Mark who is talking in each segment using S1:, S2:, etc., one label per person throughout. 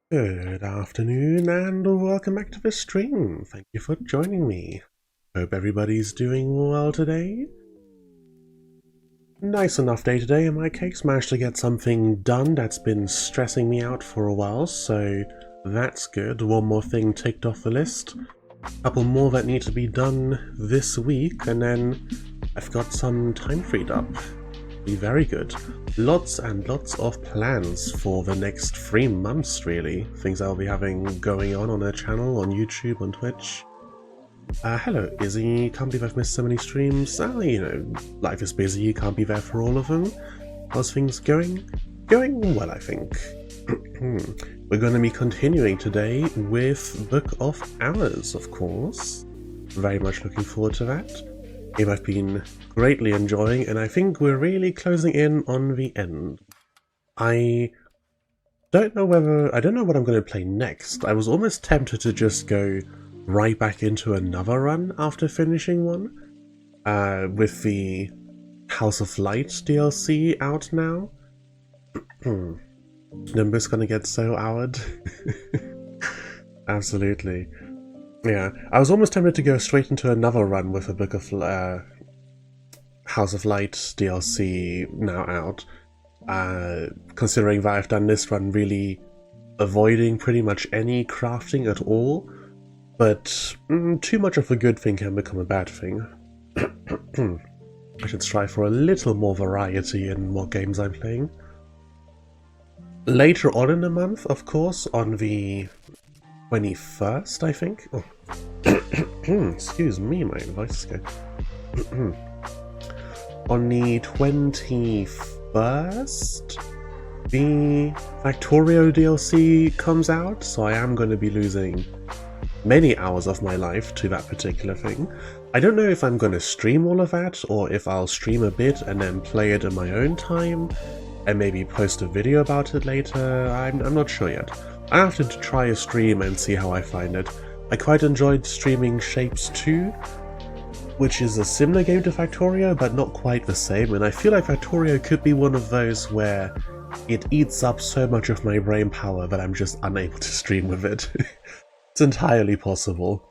S1: Good afternoon and welcome back to the stream. Thank you for joining me. Hope everybody's doing well today. Nice enough day today in my case. Managed to get something done that's been stressing me out for a while, so that's good. One more thing ticked off the list. A couple more that need to be done this week, and then I've got some time freed up. Be very good. Lots and lots of plans for the next 3 months, really. Things I'll be having going on the channel, on YouTube, on Twitch. Hello, Izzy. Can't believe I've missed so many streams. You know, life is busy, can't be there for all of them. How's things going? Going well, I think. We're going to be continuing today with Book of Hours, of course. Very much looking forward to that. Game I've been greatly enjoying, and I think we're really closing in on the end. I don't know what I'm going to play next. I was almost tempted to just go right back into another run after finishing one, with the House of Light DLC out now. Nimbus gonna get so houred. Absolutely. Yeah, I was almost tempted to go straight into another run with a Book of House of Light DLC now out, considering that I've done this run really avoiding pretty much any crafting at all, but too much of a good thing can become a bad thing. I should strive for a little more variety in what games I'm playing. Later on in the month, of course, on the 21st, I think. Oh. Excuse me, my voice is going. On the 21st, the Factorio DLC comes out, so I am going to be losing many hours of my life to that particular thing. I don't know if I'm going to stream all of that, or if I'll stream a bit and then play it in my own time, and maybe post a video about it later. I'm not sure yet. I have to try a stream and see how I find it. I quite enjoyed streaming Shapes 2, which is a similar game to Factorio, but not quite the same, and I feel like Factorio could be one of those where it eats up so much of my brain power that I'm just unable to stream with it. It's entirely possible.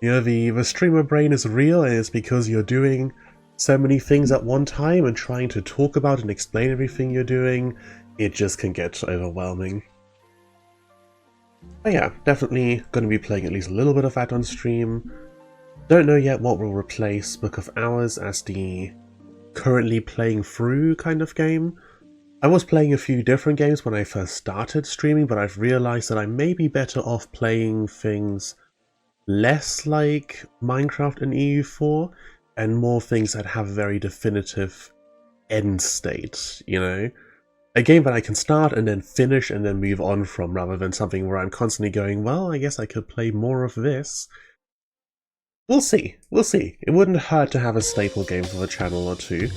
S1: You know, the streamer brain is real, and it's because you're doing so many things at one time and trying to talk about and explain everything you're doing, it just can get overwhelming. But yeah, definitely going to be playing at least a little bit of that on stream. Don't know yet what will replace Book of Hours as the currently playing through kind of game. I was playing a few different games when I first started streaming, but I've realized that I may be better off playing things less like Minecraft and EU4, and more things that have a very definitive end state, you know? A game that I can start and then finish and then move on from, rather than something where I'm constantly going, well, I guess I could play more of this. We'll see, we'll see. It wouldn't hurt to have a staple game for the channel or two,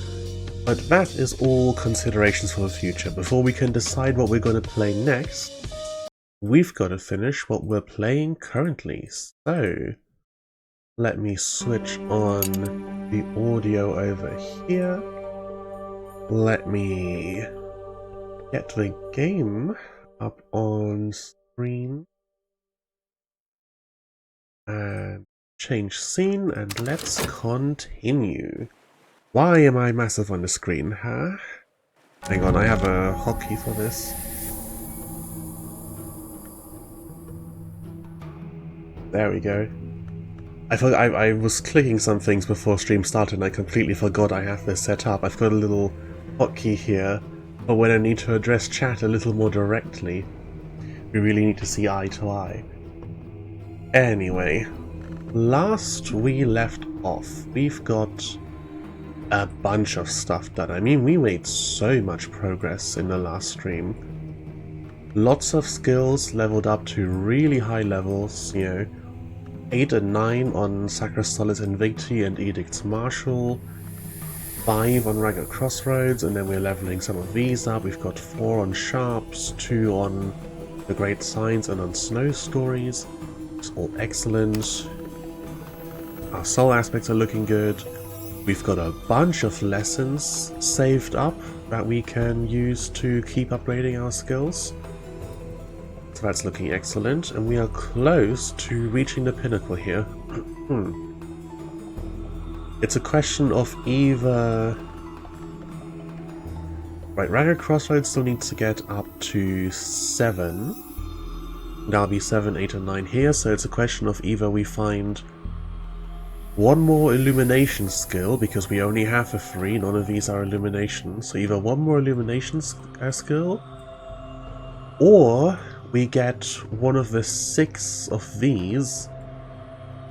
S1: but that is all considerations for the future. Before we can decide what we're going to play next, we've got to finish what we're playing currently. So, let me switch on the audio over here. Let me get the game up on screen. And change scene, and let's continue. Why am I massive on the screen, huh? Hang on, I have a hotkey for this. There we go. I was clicking some things before stream started and I completely forgot I have this set up. I've got a little hotkey here, but when I need to address chat a little more directly, we really need to see eye to eye. Anyway, last we left off, we've got a bunch of stuff done. I mean, we made so much progress in the last stream. Lots of skills leveled up to really high levels, you know, 8 and 9 on Sacrosolis Invicti and Edicts Martial, 5 on Ragged Crossroads, and then we're leveling some of these up. We've got 4 on Sharps, 2 on the Great Signs and on Snow Stories. It's all excellent. Our soul aspects are looking good. We've got a bunch of lessons saved up that we can use to keep upgrading our skills. So that's looking excellent, and we are close to reaching the pinnacle here. It's a question of either... Right, Ragged Crossroads still needs to get up to 7. That'll be 7, 8 and 9 here, so it's a question of either we find one more illumination skill, because we only have a 3, none of these are illumination, so either one more illumination skill, or we get one of the 6 of these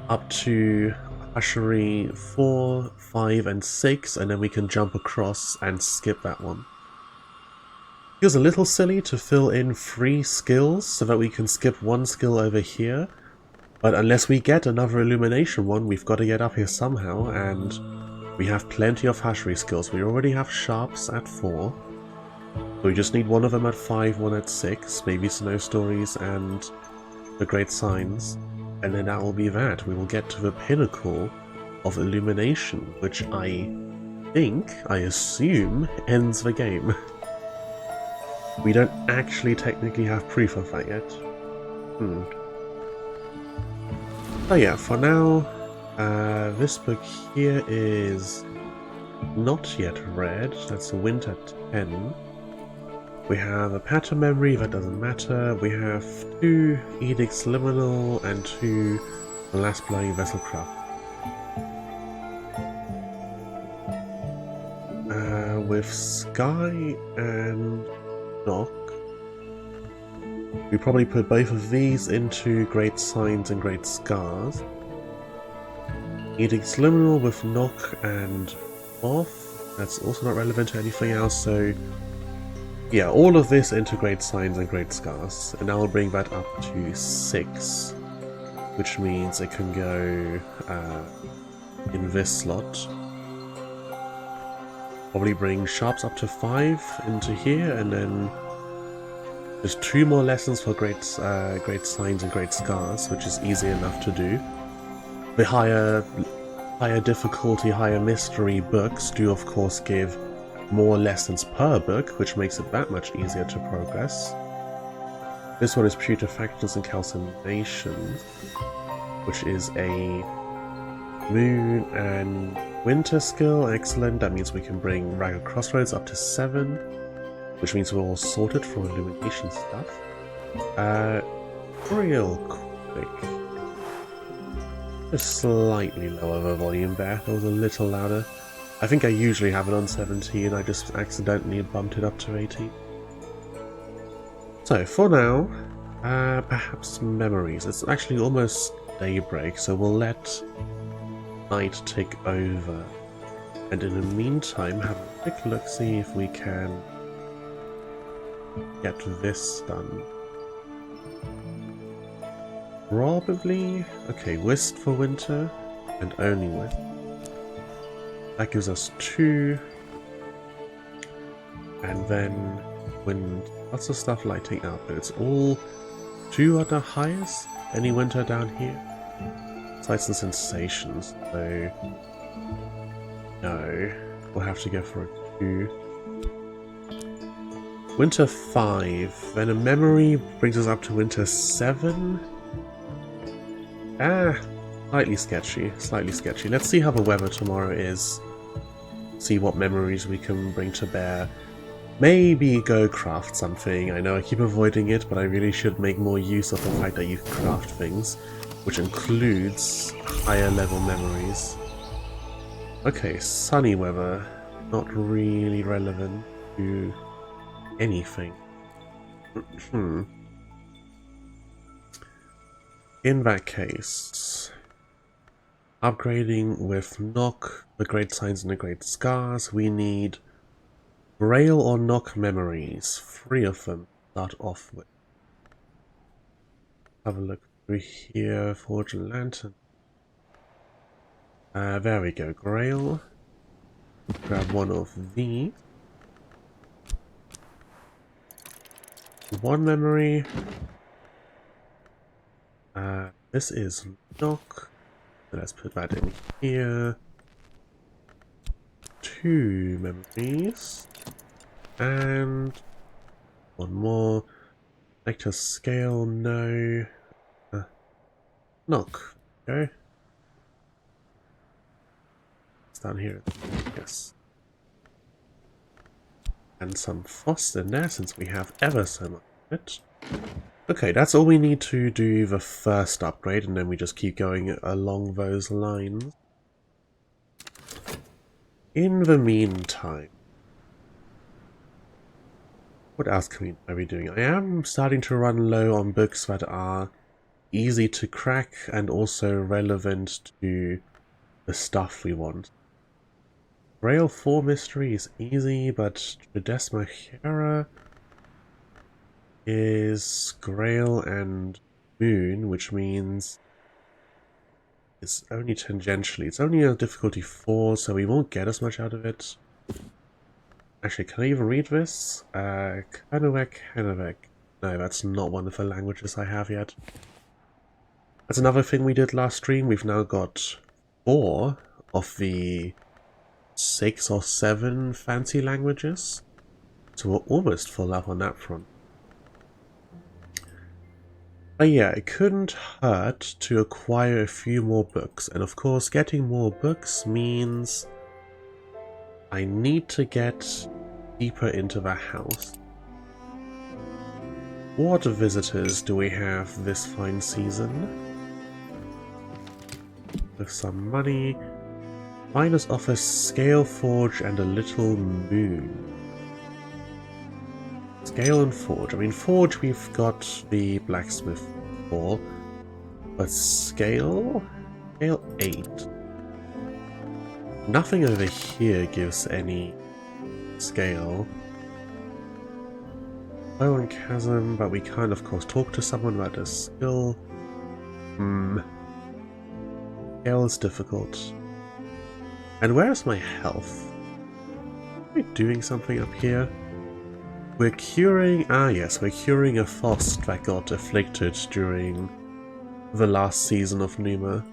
S1: up to Hashery 4, 5 and 6, and then we can jump across and skip that one. Feels a little silly to fill in 3 skills so that we can skip one skill over here, but unless we get another illumination one, we've got to get up here somehow, and we have plenty of Hashery skills. We already have Sharps at 4. So we just need one of them at 5, one at 6, maybe Snow Stories and the Great Signs, and then that will be that. We will get to the pinnacle of illumination, which I assume, ends the game. We don't actually technically have proof of that yet. Oh yeah, for now, this book here is not yet read. That's Winter 10. We have a pattern memory, that doesn't matter. We have 2 Edicts Liminal and 2 The Last Bloody Vesselcraft. With Sky and Nock, we probably put both of these into Great Signs and Great Scars. Edicts Liminal with Nock and Off, that's also not relevant to anything else, so yeah, all of this into Great Signs and Great Scars, and I will bring that up to 6, which means it can go in this slot. Probably bring Sharps up to 5 into here, and then there's 2 more lessons for Great Signs and Great Scars, which is easy enough to do. The higher difficulty, higher mystery books do of course give more lessons per book, which makes it that much easier to progress. This one is Putrefactions and Calcinations, which is a Moon and Winter skill. Excellent, that means we can bring Ragged Crossroads up to 7, which means we're all sorted for illumination stuff. Real quick. Just slightly lower the volume there, that was a little louder. I think I usually have it on 17, I just accidentally bumped it up to 18. So, for now, perhaps memories. It's actually almost daybreak, so we'll let night take over. And in the meantime, have a quick look, see if we can get this done. Probably... okay, Whist for winter, and only Whist. That gives us 2, and then wind, lots of stuff lighting up, but it's all 2 at the highest. Any winter down here? Sights and sensations, so no, we'll have to go for a 2. Winter 5, then a memory brings us up to winter 7. Slightly sketchy, slightly sketchy. Let's see how the weather tomorrow is. see what memories we can bring to bear. Maybe go craft something. I know I keep avoiding it, but I really should make more use of the fact that you can craft things, which includes higher level memories. Okay, sunny weather. Not really relevant to anything. In that case, upgrading with knock, the great signs and the great scars, we need Grail or knock memories, 3 of them start off with. Have a look through here, Forge and Lantern. There we go, Grail. Grab one of these. 1 memory. This is knock. So let's put that in here. 2 memories. And 1 more. Nectar scale, no. Knock. Okay. It's down here. Yes. And some frost in there since we have ever so much of it. Okay, that's all we need to do the first upgrade, and then we just keep going along those lines. In the meantime, what else can we be doing? I am starting to run low on books that are easy to crack and also relevant to the stuff we want. Rail 4 mystery is easy, but Tridesma Hera is Grail and Moon, which means it's only tangentially. It's only a difficulty 4, so we won't get as much out of it. Actually, can I even read this? Kanawek. No, that's not one of the languages I have yet. That's another thing we did last stream. We've now got 4 of the 6 or 7 fancy languages. So we're almost full up on that front. But yeah, it couldn't hurt to acquire a few more books. And of course, getting more books means I need to get deeper into the house. What visitors do we have this fine season? With some money. Miners offers Scale Forge and a Little Moon. Scale and Forge. I mean, Forge we've got the blacksmith for, but Scale? Scale 8. Nothing over here gives any scale. Bow and Chasm, but we can of course talk to someone about a skill. Scale is difficult. And where's my health? Are we doing something up here? We're curing... Ah yes, we're curing a Fost that got afflicted during the last season of Numa.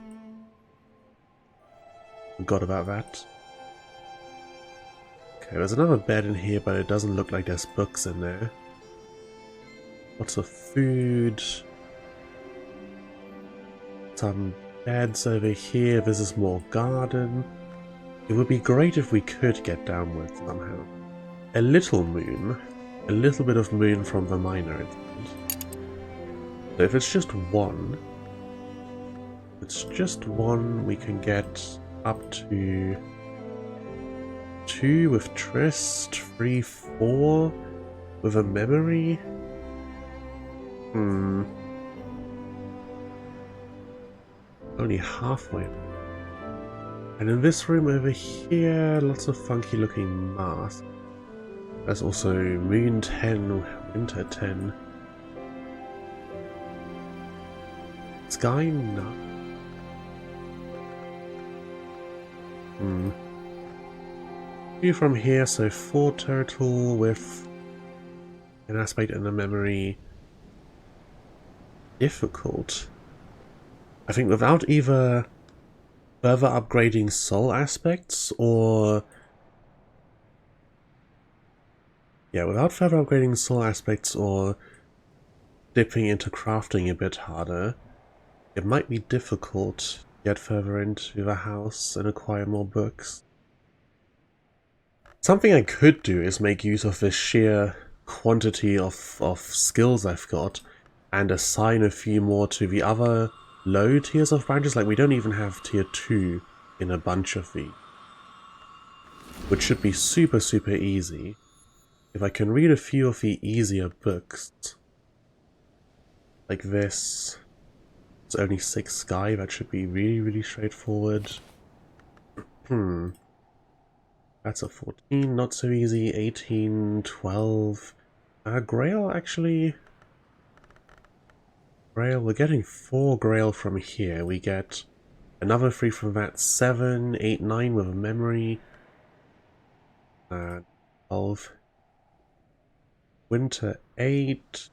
S1: Forgot about that. Okay, there's another bed in here, but it doesn't look like there's books in there. Lots of food. Some beds over here. This is more garden. It would be great if we could get downwards somehow. A little moon. A little bit of moon from the miner incident. So if it's just one, we can get up to 2 with Trist, 3, 4 with a memory. Only halfway. And in this room over here, lots of funky looking masks. There's also Moon 10, Winter 10. Sky 9. Two from here, so 4 turtle with an aspect and a memory. Difficult. I think without either further upgrading soul aspects or... Yeah, without further upgrading soul aspects or dipping into crafting a bit harder, it might be difficult to get further into the house and acquire more books. Something I could do is make use of the sheer quantity of skills I've got and assign a few more to the other low tiers of branches. Like, we don't even have tier 2 in a bunch of these, which should be super, super easy. If I can read a few of the easier books, like this, it's only 6 sky, that should be really, really straightforward. That's a 14, not so easy. 18, 12. Grail, actually. Grail, we're getting 4 Grail from here. We get another 3 from that. 7, 8, 9 with a memory. 12. Winter 8.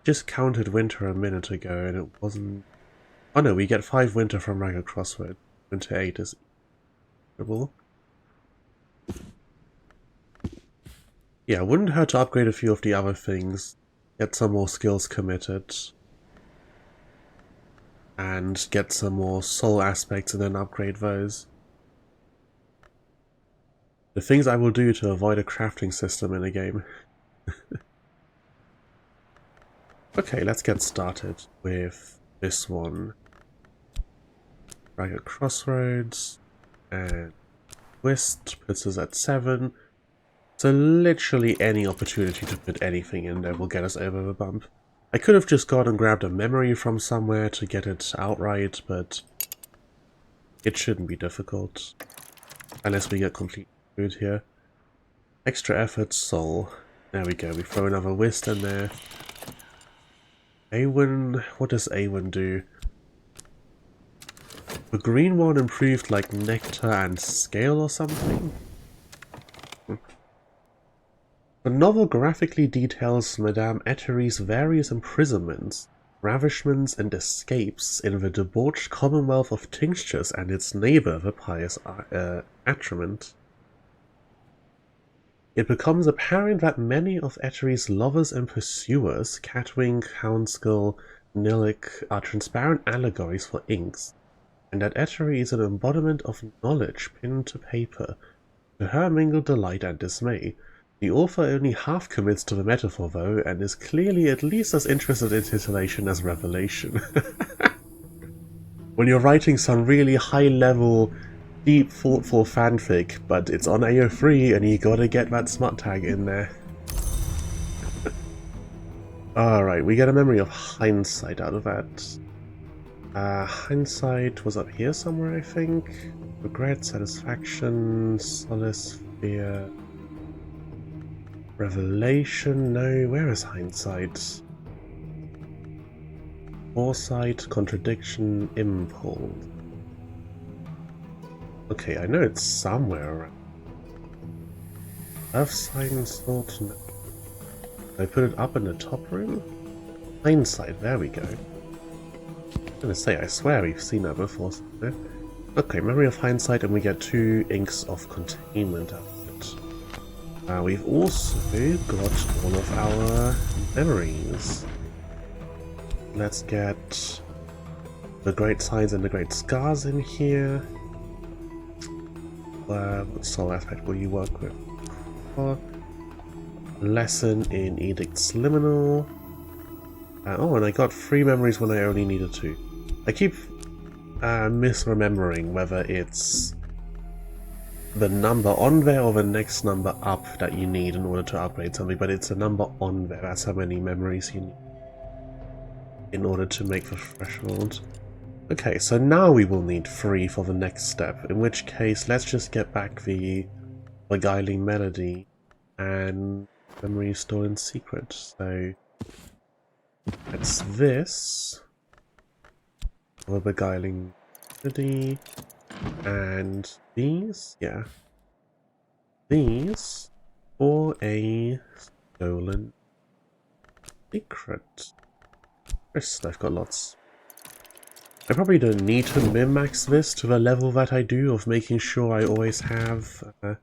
S1: Just counted Winter a minute ago and it wasn't... Oh no, we get 5 Winter from Ragged Crossroad. Winter 8 is... Yeah, wouldn't hurt to upgrade a few of the other things, get some more skills committed, and get some more soul aspects and then upgrade those. The things I will do to avoid a crafting system in a game. Okay, let's get started with this one. Ragged Crossroads, and Twist puts us at 7. So literally any opportunity to put anything in there will get us over the bump. I could have just gone and grabbed a memory from somewhere to get it outright, but it shouldn't be difficult. Unless we get complete food here. Extra effort, soul. There we go, we throw another whist in there. Awen, what does Awen do? The green one improved like nectar and scale or something? The novel graphically details Madame Etteri's various imprisonments, ravishments, and escapes in the debauched commonwealth of tinctures and its neighbour, the pious Atrament. It becomes apparent that many of Etteri's lovers and pursuers, Catwing, Houndskull, Nillick, are transparent allegories for inks, and that Etteri is an embodiment of knowledge pinned to paper. To her mingled delight and dismay. The author only half commits to the metaphor, though, and is clearly at least as interested in titillation as revelation. When you're writing some really high-level, deep, thoughtful fanfic, but it's on AO3 and you gotta get that smut tag in there. Alright, we get a memory of hindsight out of that. Hindsight was up here somewhere, I think. Regret, satisfaction, solace, fear... Revelation, no, where is hindsight? Foresight, contradiction, impulse. Okay, I know it's somewhere around. Earth science thought, no. Did I put it up in the top room? Hindsight, there we go. I'm gonna say, I swear we've seen that before. Okay, memory of hindsight, and we get 2 inks of containment out of it. We've also got all of our memories. Let's get the Great Signs and the Great Scars in here. What soul aspect will you work with? Lesson in Edict's Liminal. Oh, and I got 3 memories when I only needed 2. I keep misremembering whether it's the number on there or the next number up that you need in order to upgrade something, but it's a number on there. That's how many memories you need in order to make the threshold. Okay, so now we will need 3 for the next step, in which case let's just get back the Beguiling Melody and Memory Stored in Secret. So that's this for Beguiling Melody. And these, yeah, these for a stolen secret. First, I've got lots. I probably don't need to min-max this to the level that I do of making sure I always have the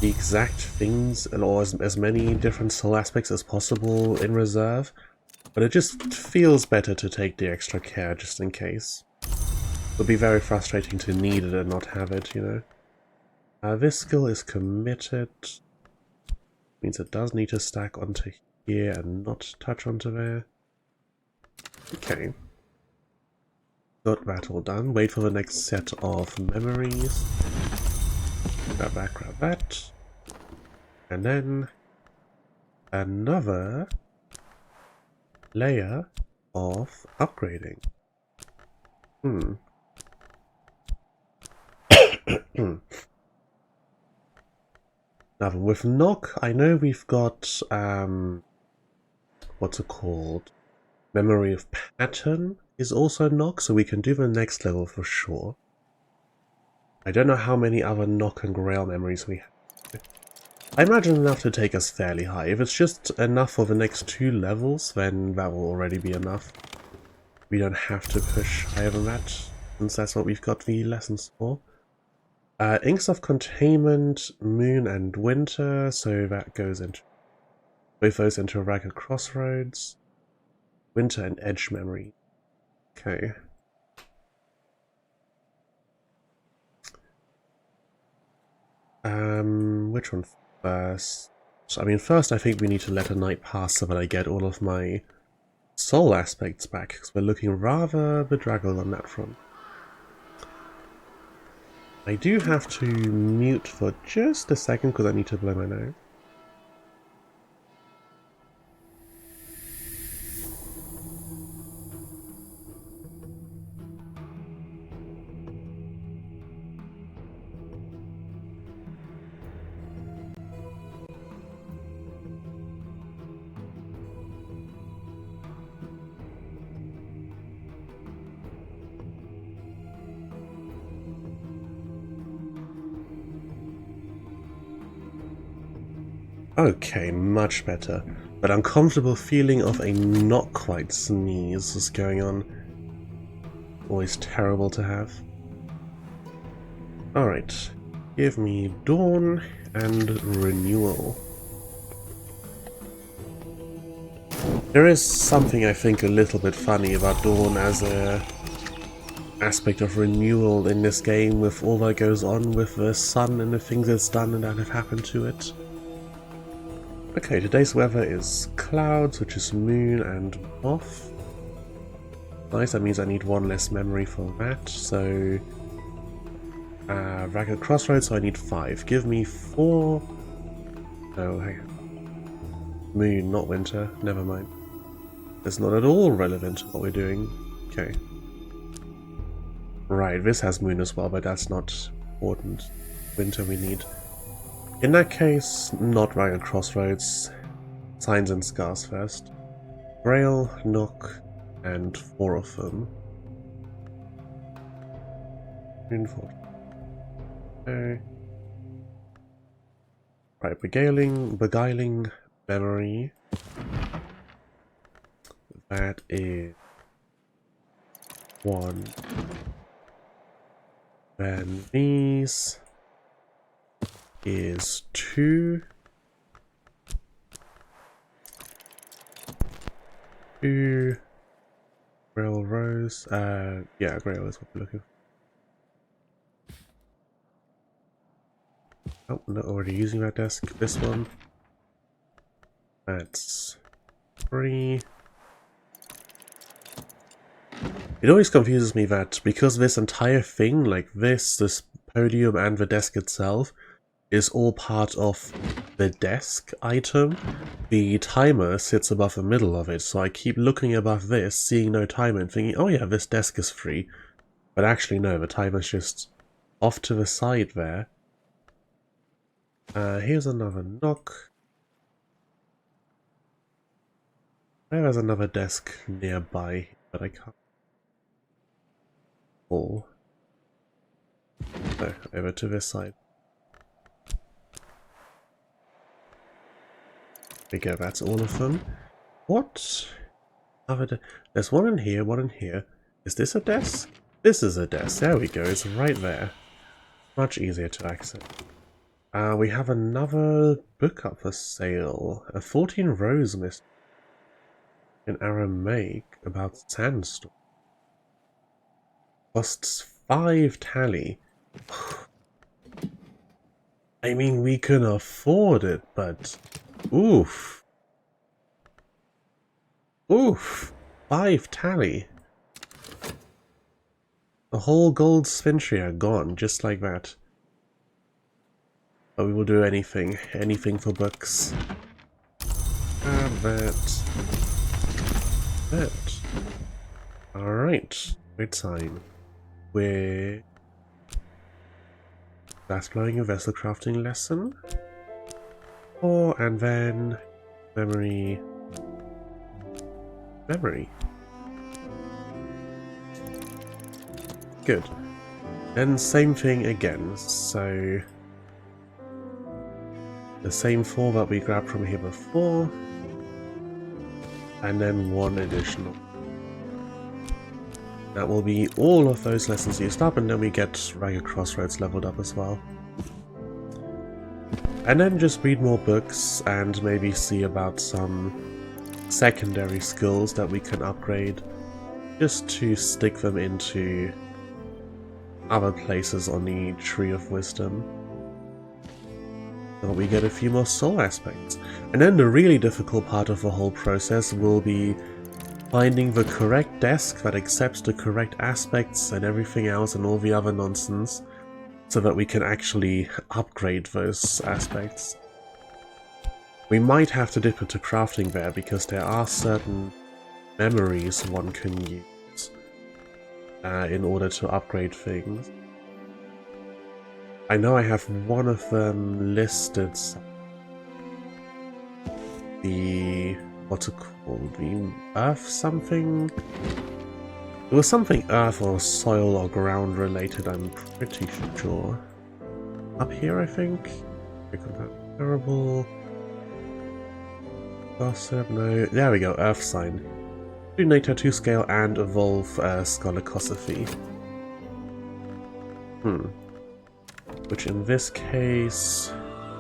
S1: exact things or as many different soul aspects as possible in reserve, but it just feels better to take the extra care just in case. Would be very frustrating to need it and not have it, you know. This skill is committed. Means it does need to stack onto here and not touch onto there. Okay. Got that all done. Wait for the next set of memories. Grab that, grab that. And then another layer of upgrading. Now with knock, I know we've got what's it called? Memory of pattern is also knock, so we can do the next level for sure. I don't know how many other knock and grail memories we have. I imagine enough to take us fairly high. If it's just enough for the next 2 levels, then that will already be enough. We don't have to push higher than that, since that's what we've got the lessons for. Inks of Containment, Moon and Winter, so that goes into both those into Ragged Crossroads. Winter and Edge Memory. Okay. Which one first? I mean, first I think we need to let a night pass so that I get all of my soul aspects back, because we're looking rather bedraggled on that front. I do have to mute for just a second because I need to blow my nose. Okay, much better. But uncomfortable feeling of a not quite sneeze is going on. Always terrible to have. Alright, give me Dawn and Renewal. There is something I think a little bit funny about Dawn as a aspect of renewal in this game, with all that goes on with the sun and the things it's done and that have happened to it. Okay, today's weather is clouds, which is moon and off. Nice, that means I need 1 less memory for that, so... Ragged Crossroads, so I need 5. Give me 4... No, hang on. Moon, not winter, never mind. It's not at all relevant to what we're doing. Okay. Right, this has moon as well, but that's not important. Winter we need. In that case, not Ragged Crossroads. Signs and Scars first. Grail, Nook, and 4 of them. Okay. Right, Beguiling Memory. That is 1. Then these is 2. 2 Grail Rose. Yeah, Grail is what we're looking for. Oh, not already using that desk. This one. That's 3. It always confuses me that because this entire thing, like this podium and the desk itself, is all part of the desk item, the timer sits above the middle of it, so I keep looking above this, seeing no timer and thinking, oh yeah, this desk is free. But actually no, the timer's just off to the side there. Here's another knock. There's another desk nearby, but I can't. Oh. No, over to this side. There we go, that's all of them. What? There's one in here, one in here. Is this a desk? This is a desk. There we go, it's right there. Much easier to access. We have another book up for sale. A 14 Rose Mist in Aramaic about Sandstorm. Costs 5 tally. I mean, we can afford it, but... Oof. Oof. 5 tally. The whole gold sphinxia gone, just like that. But we will do anything. Anything for books. That. That. Alright. Great time. We're... Glass blowing a vessel crafting lesson. And then... Memory... Memory. Good. Then same thing again, so... The same 4 that we grabbed from here before. And then 1 additional. That will be all of those lessons used up, and then we get Ragged Crossroads leveled up as well. And then just read more books and maybe see about some secondary skills that we can upgrade, just to stick them into other places on the Tree of Wisdom. So we get a few more soul aspects. And then the really difficult part of the whole process will be finding the correct desk that accepts the correct aspects and everything else and all the other nonsense, so that we can actually upgrade those aspects. We might have to dip into crafting there, because there are certain memories one can use in order to upgrade things. I know I have one of them listed. The... what's it called? The Earth something? It was something Earth or Soil or Ground related, I'm pretty sure. Up here, I think? Terrible. Gossip, no. There we go, Earth Sign. Do NATO 2 scale and evolve Scholicosophy. Which in this case,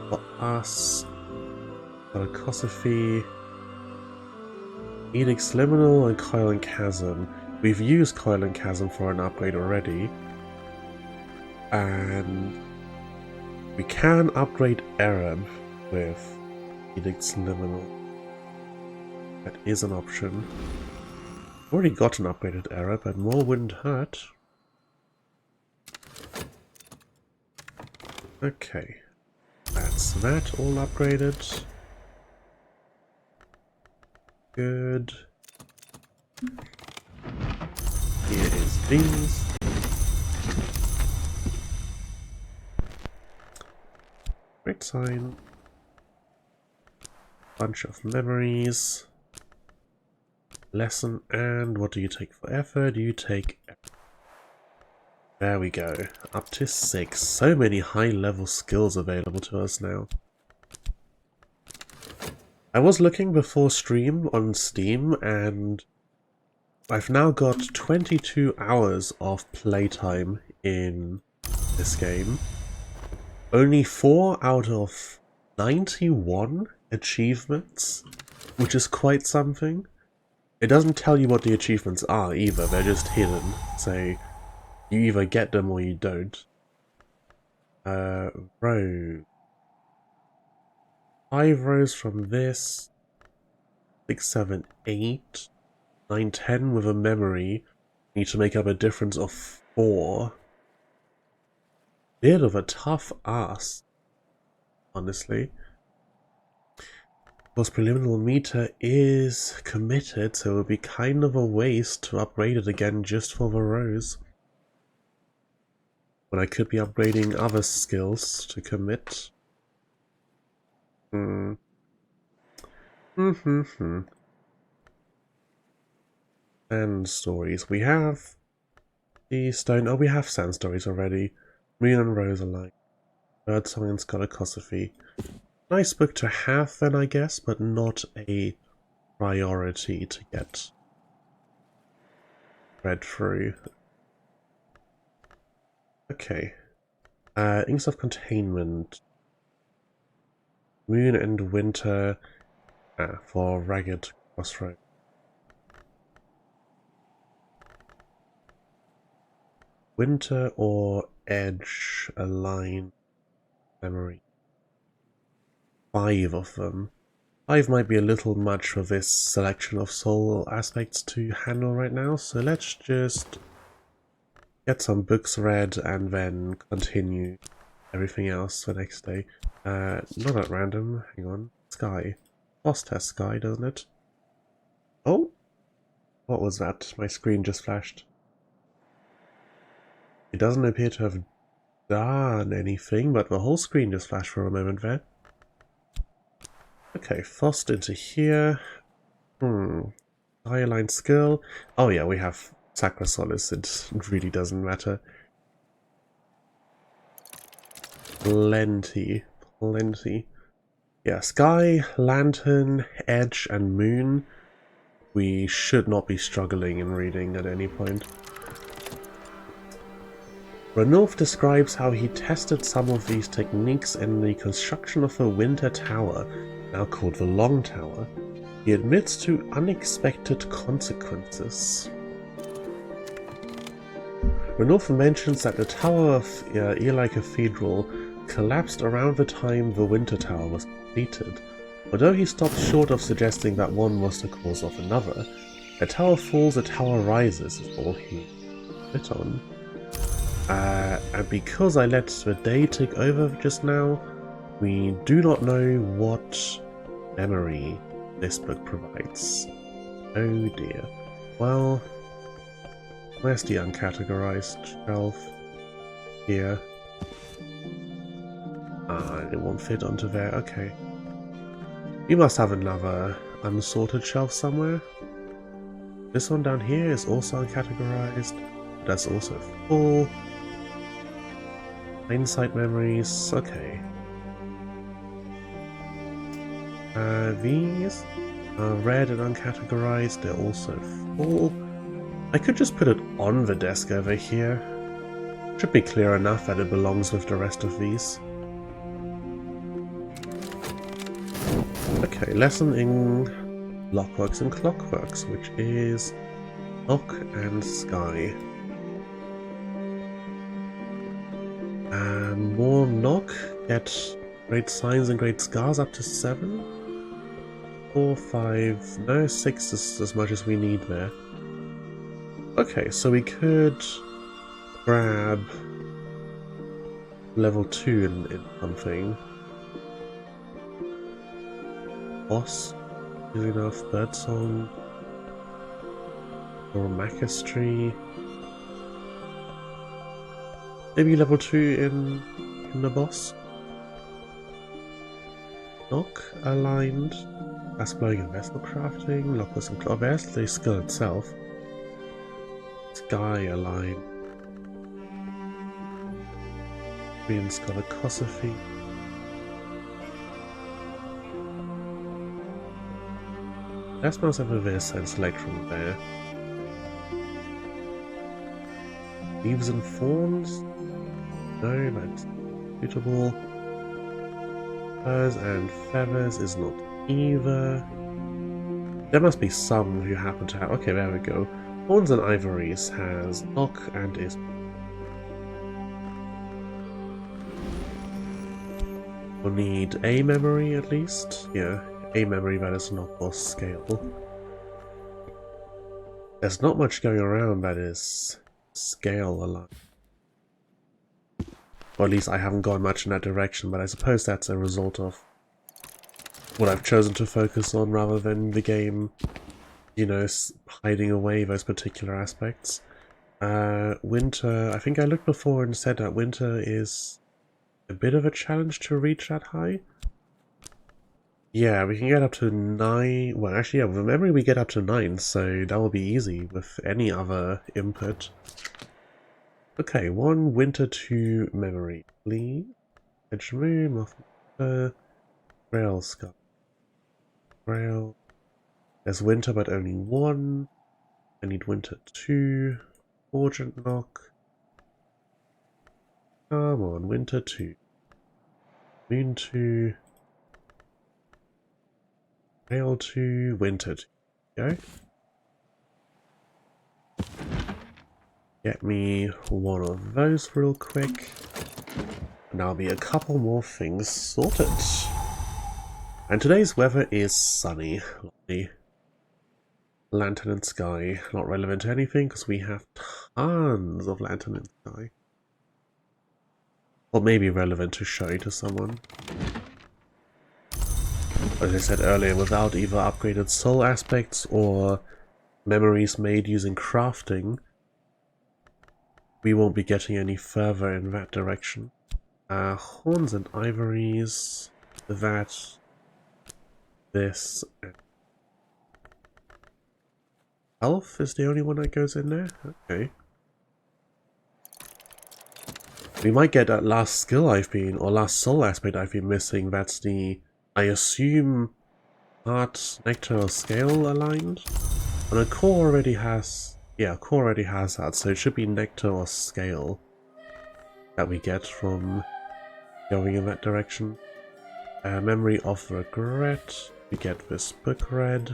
S1: for us, Scholicosophy, Edict's Liminal and Coil and Chasm. We've used Coil and Chasm for an upgrade already. And we can upgrade Arab with Edict's Liminal. That is an option. Already got an upgraded Arab, but more wouldn't hurt. Okay. That's that all upgraded. Good. Here is these. Great sign. Bunch of memories. Lesson, and what do you take for effort? You take effort. There we go. Up to 6. So many high level skills available to us now. I was looking before stream on Steam, and I've now got 22 hours of playtime in this game. Only 4 out of 91 achievements, which is quite something. It doesn't tell you what the achievements are either, they're just hidden, so you either get them or you don't. Row. 5 rows from this. 6, 7, 8. 9, 10 with a memory. Need to make up a difference of 4. Bit of a tough ask, honestly. Of course, preliminary meter is committed, so it would be kind of a waste to upgrade it again just for the rows. When I could be upgrading other skills to commit. And stories. We have the stone. Oh, we have sand stories already. Moon and Rose alike. Birdsong and Scholicosophy. Nice book to have then, I guess, but not a priority to get read through. Okay. Inks of Containment. Moon and Winter for Ragged Crossroads. winter or edge align memory. 5 of them. 5 might be a little much for this selection of soul aspects to handle right now, so let's just get some books read and then continue everything else the next day. Not at random, hang on. Sky. Lost has sky, doesn't it? Oh! What was that? My screen just flashed. It doesn't appear to have done anything, but the whole screen just flashed for a moment there. Okay, Fost into here. Skyline skill. Oh yeah, we have Sacra Solis, it really doesn't matter. Plenty. Yeah, Sky, Lantern, Edge, and Moon. We should not be struggling in reading at any point. Ranulf describes how he tested some of these techniques in the construction of a winter tower, now called the Long Tower. He admits to unexpected consequences. Ranulf mentions that the tower of Ely Cathedral collapsed around the time the Winter Tower was completed. Although he stops short of suggesting that one was the cause of another, a tower falls, a tower rises is all he hit on. And because I let the day take over just now, we do not know what memory this book provides. Oh dear. Well, where's the uncategorized shelf? Here. It won't fit onto there, okay. We must have another unsorted shelf somewhere. This one down here is also uncategorized. That's also full. Hindsight memories, okay. These are red and uncategorized, they're also full. I could just put it on the desk over here. Should be clear enough that it belongs with the rest of these. Okay, lesson in Lockworks and Clockworks, which is Lock and Sky. More Knock, get great signs and great scars up to 7. 4, 5, no, 6 is as much as we need there. Okay, so we could grab level 2 in something. Boss is enough, Birdsong, or Macastry. Maybe level 2 in the boss. Knock aligned. Fast blowing and vessel crafting. Lockers and there's the skill itself. Sky aligned. Green Scholar Kosophy. Let's mouse over this and select from there. Leaves and Thorns. No, that's suitable. Furs and Feathers is not either. There must be some who happen to have. Okay, there we go. Thorns and Ivories has Knock and is. We'll need a memory at least. Yeah, a memory that is not boss scale. There's not much going around that is scale aligned. Or at least I haven't gone much in that direction, but I suppose that's a result of what I've chosen to focus on rather than the game, you know, hiding away those particular aspects. Winter, I think I looked before and said that winter is a bit of a challenge to reach that high. Yeah, we can get up to 9, well actually yeah, with memory we get up to 9, so that will be easy with any other input. Okay, 1 winter 2 memory, please. Edge Moon, Moth, Grail Sky. Grail. There's winter but only 1. I need winter 2. Forgent Knock. Come on, winter 2. Moon 2. Grail 2, winter 2. Go. Get me one of those real quick. And that'll be a couple more things sorted. And today's weather is sunny. Lovely. Lantern and sky. Not relevant to anything because we have tons of lantern and sky. Or maybe relevant to show to someone. As I said earlier, without either upgraded soul aspects or memories made using crafting, we won't be getting any further in that direction. Horns and ivories, that, this, and health is the only one that goes in there? Okay. We might get that last skill or last soul aspect I've been missing. That's the, I assume, heart, nectar, or scale aligned? And a core already has, yeah, core already has that, so it should be nectar or scale that we get from going in that direction. Memory of regret, we get this book read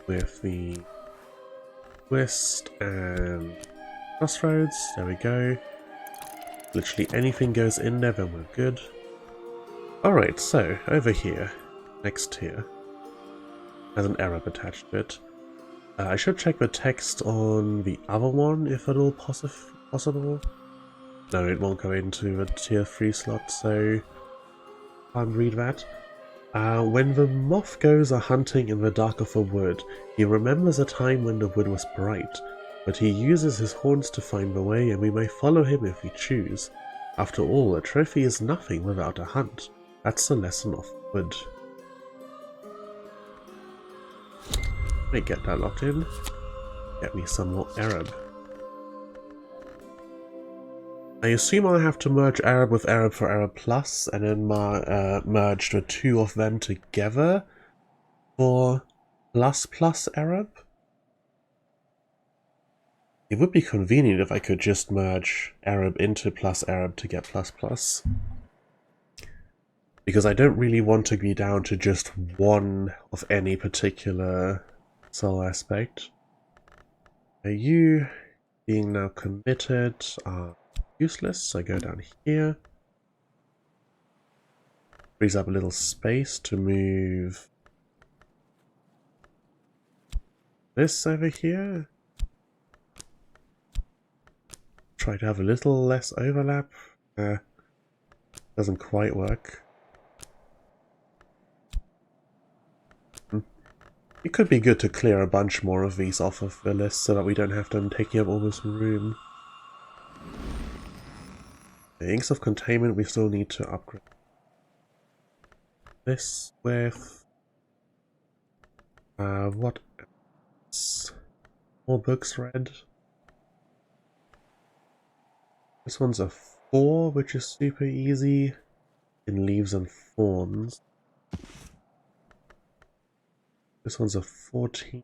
S1: with the twist and crossroads. There we go. Literally anything goes in there, then we're good. Alright, so over here, next here, has an Arab attached to it. I should check the text on the other one if at all possible. No, it won't go into the tier 3 slot, so can't read that. When the moth goes a-hunting in the dark of a wood, he remembers a time when the wood was bright, but he uses his horns to find the way, and we may follow him if we choose. After all, a trophy is nothing without a hunt. That's the lesson of wood. Let me get that locked in. Get me some more Arab. I assume I'll have to merge Arab with Arab for Arab Plus, and then merge the two of them together for plus Arab. It would be convenient if I could just merge Arab into plus Arab to get plus. Because I don't really want to be down to just one of any particular soul aspect. You being now committed are useless, so go down here. Frees up a little space to move this over here. Try to have a little less overlap. Doesn't quite work. It could be good to clear a bunch more of these off of the list so that we don't have them taking up all this room. The Inks of Containment we still need to upgrade. This with... what else? More books read. This one's a 4, which is super easy in Leaves and Thorns. This one's a 14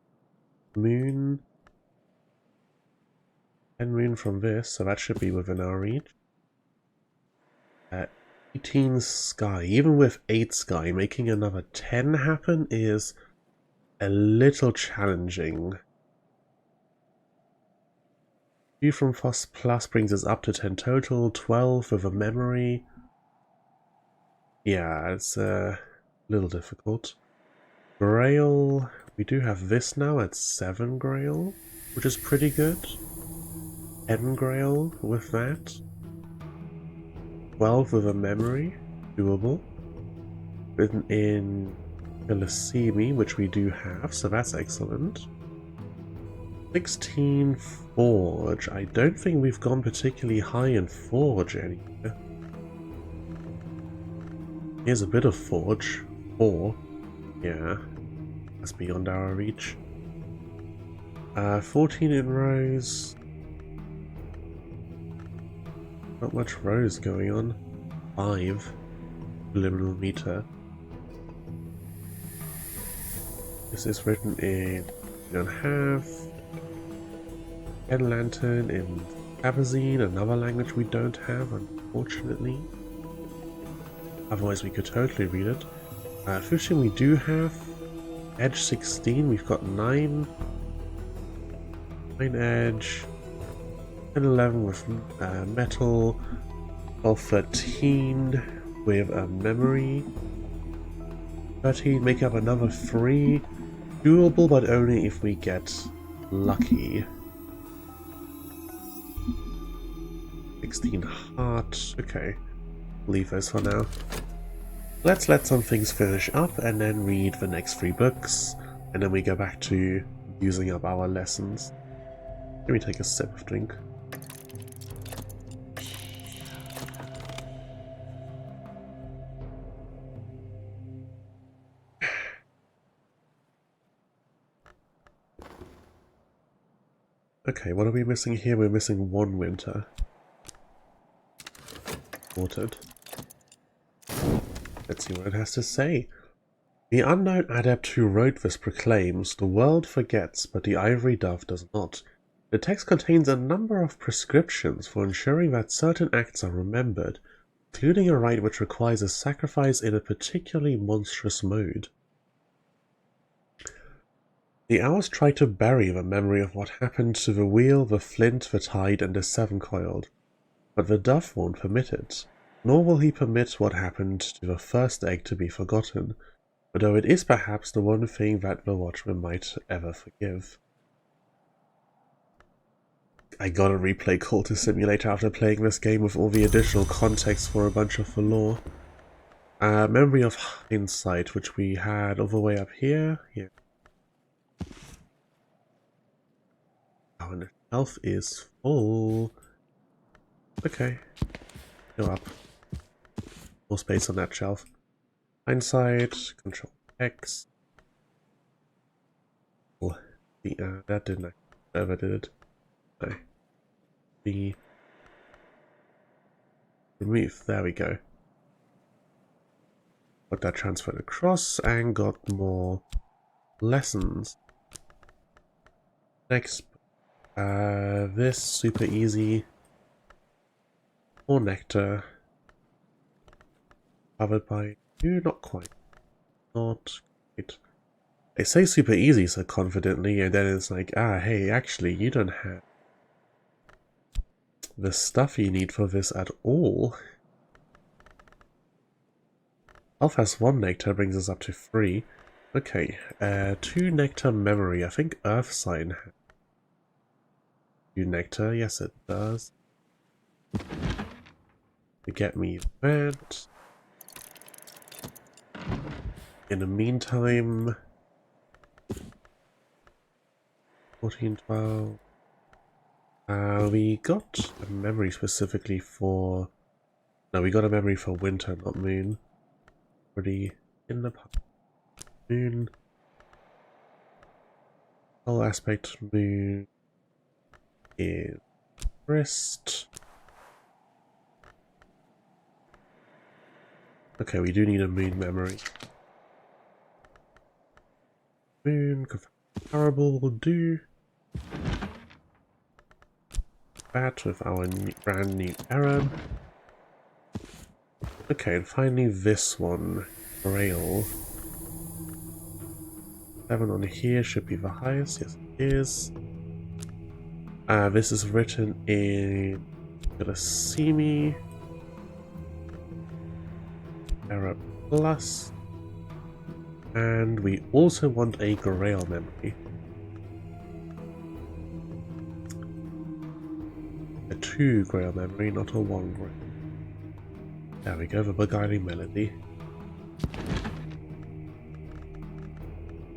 S1: moon. 10 moon from this, so that should be within our reach. 18 sky. Even with 8 sky, making another 10 happen is a little challenging. 2 from Foss Plus brings us up to 10 total, 12 with a memory. Yeah, it's a little difficult. Grail, we do have this now at 7 Grail, which is pretty good. 10 Grail with that. 12 with a memory, doable. Written in Philisemi, which we do have, so that's excellent. 16 Forge. I don't think we've gone particularly high in Forge anywhere. Here's a bit of Forge. 4. Yeah. That's beyond our reach. 14 in Rose. Not much Rose going on. 5. Liminal meter. This is written in 1.5. 10 Lantern in Abazine, another language we don't have, unfortunately. Otherwise we could totally read it. Fishing we do have. Edge 16, we've got 9. 9 edge, 10, 11 with metal, 12, 13 with a memory, 13 make up another 3, doable but only if we get lucky. 16 heart, okay, leave those for now. Let's let some things finish up and then read the next 3 books, and then we go back to using up our lessons. Let me take a sip of drink. Okay, what are we missing here? We're missing 1 winter. Sorted. Let's see what it has to say. The unknown adept who wrote this proclaims, "The world forgets, but the ivory dove does not." The text contains a number of prescriptions for ensuring that certain acts are remembered, including a rite which requires a sacrifice in a particularly monstrous mode. The Hours try to bury the memory of what happened to the wheel, the flint, the tide, and the seven-coiled, but the dove won't permit it, nor will he permit what happened to the first egg to be forgotten, although it is perhaps the one thing that the Watchman might ever forgive. I gotta replay Cultist Simulator after playing this game with all the additional context for a bunch of the lore. Memory of Hindsight, which we had all the way up here. Yeah. Oh, and the shelf is full. Okay. Go up. More space on that shelf. Hindsight, Control X. Oh, that didn't ever did it. No. The remove. There we go. Got that transferred across and got more lessons. Next, this super easy. More nectar. Covered by you, not quite. Not quite. I say super easy so confidently, and then it's like, hey, actually, you don't have the stuff you need for this at all. Elf has 1 nectar, brings us up to 3. Okay, 2 nectar memory. I think Earth Sign has 2 nectar. Yes, it does. Get me that. In the meantime, 14, 12. We got a memory specifically for... No, we got a memory for winter, not moon. Already in the moon. Whole aspect moon is wrist. Okay, we do need a moon memory. Moon comparable will do. That with our brand new Arab. Okay, and finally this one, Grail. 7 on here should be the highest. Yes, it is. This is written in Galassimi. Arab Plus. And we also want a Grail memory. A 2 Grail memory, not a 1 Grail. There we go, the beguiling melody.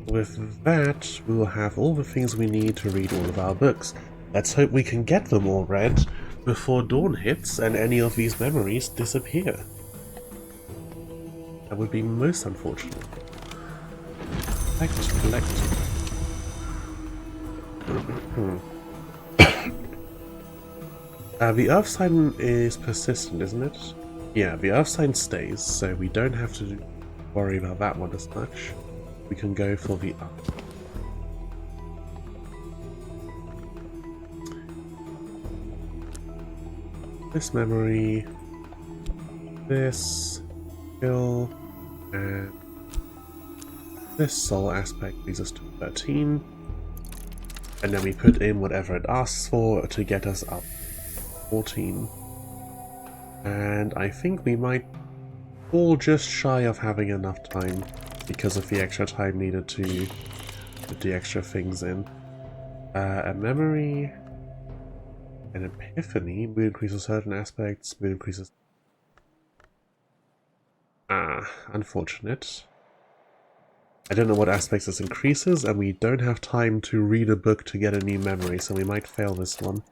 S1: With that, we will have all the things we need to read all of our books. Let's hope we can get them all read before dawn hits and any of these memories disappear. That would be most unfortunate. Collect. The Earth sign is persistent, isn't it? Yeah, the Earth sign stays, so we don't have to worry about that one as much. We can go for the up. This memory, this skill, and this soul aspect leads us to 13. And then we put in whatever it asks for to get us up 14. And I think we might fall just shy of having enough time because of the extra time needed to put the extra things in. A memory, an epiphany, mood increases certain aspects, mood increases... unfortunate. I don't know what aspects this increases, and we don't have time to read a book to get a new memory, so we might fail this one.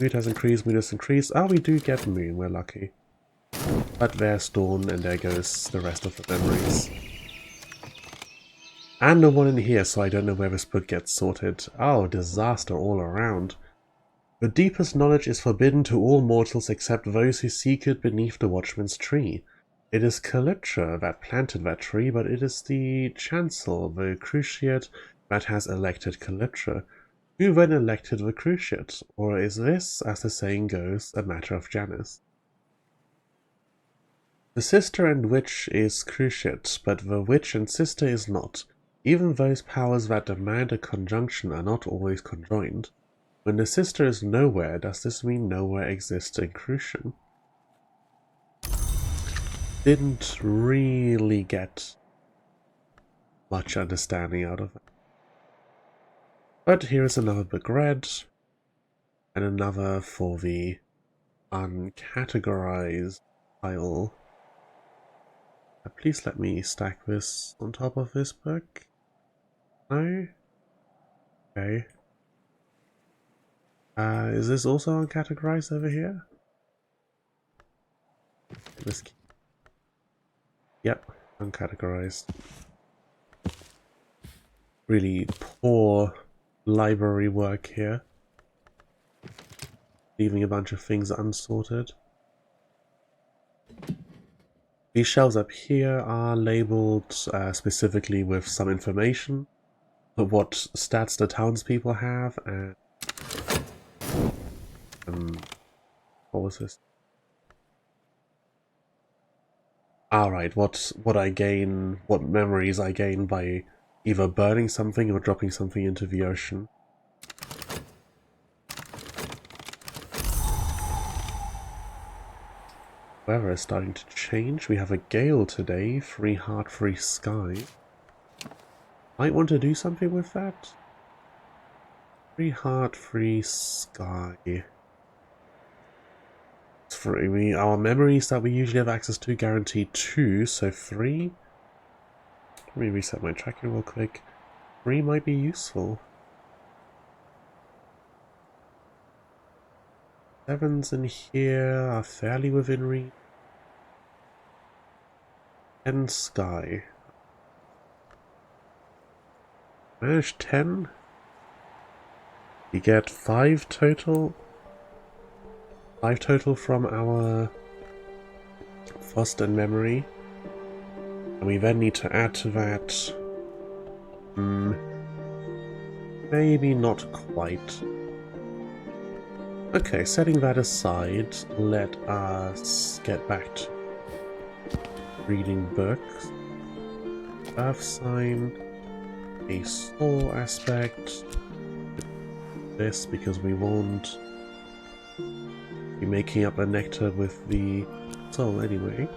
S1: Mood has increased, mood has increased. Oh, we do get moon, we're lucky. But there's dawn, and there goes the rest of the memories. And no one in here, so I don't know where this book gets sorted. Oh, disaster all around. The deepest knowledge is forbidden to all mortals except those who seek it beneath the watchman's tree. It is Calyptra that planted that tree, but it is the Chancellor, the Cruciate, that has elected Calyptra. Who then elected the Cruciate? Or is this, as the saying goes, a matter of Janus? The sister and witch is Cruciate, but the witch and sister is not. Even those powers that demand a conjunction are not always conjoined. When the sister is nowhere, does this mean nowhere exists in Crucian? Didn't really get much understanding out of it. But here is another book read, and another for the uncategorized pile. Please let me stack this on top of this book. No? Okay. Is this also uncategorized over here? This key. Yep, uncategorized. Really poor library work here. Leaving a bunch of things unsorted. These shelves up here are labeled specifically with some information of what stats the townspeople have, and what was this? Alright, what I gain, what memories I gain by either burning something or dropping something into the ocean. Weather is starting to change. We have a gale today, free heart, free sky. Might want to do something with that. Free heart, free sky. It's free. Our memories that we usually have access to guarantee 2, so 3. Let me reset my tracking real quick. 3 might be useful. 7s in here are fairly within reach. And sky. Manage 10. We get 5 total. 5 total from our Frost and memory. And we then need to add to that. Maybe not quite. Okay, setting that aside, let us get back to reading books. Earth sign, a soul aspect. This because we won't be making up a nectar with the soul anyway.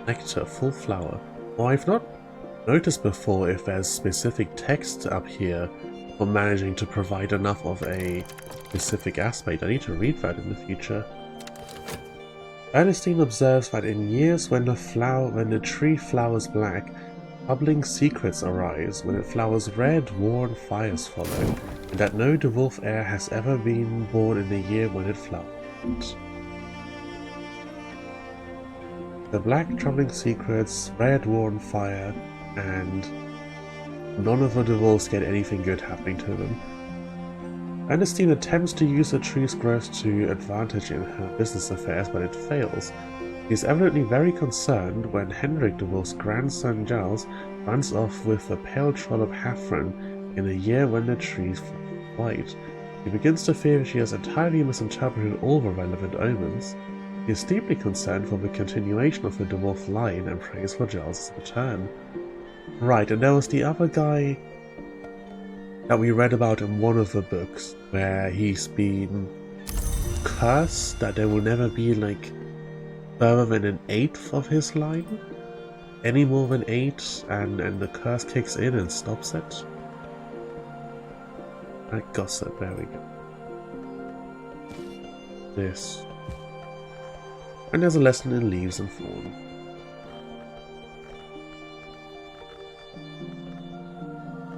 S1: Nectar, full flower. Oh, I've not noticed before if there's specific text up here for managing to provide enough of a specific aspect. I need to read that in the future. Ernestine observes that in years when the tree flowers black, troubling secrets arise. When it flowers red, war and fires follow, and that no dwarf heir has ever been born in the year when it flowers. The black troubling secrets, red war and fire, and none of the dwarves get anything good happening to them. Ernestine attempts to use the tree's growth to advantage in her business affairs, but it fails. He is evidently very concerned when Henrik de Wolf's grandson Giles runs off with the pale troll of Haffren in a year when the trees flower white. He begins to fear she has entirely misinterpreted all the relevant omens. He is deeply concerned for the continuation of the dwarf line and prays for Giles' return. Right, and there was the other guy that we read about in one of the books, where he's been cursed that there will never be, like, further than an eighth of his line. Any more than 8, and the curse kicks in and stops it. That gossip, there we go. This. And there's a lesson in leaves and thorn.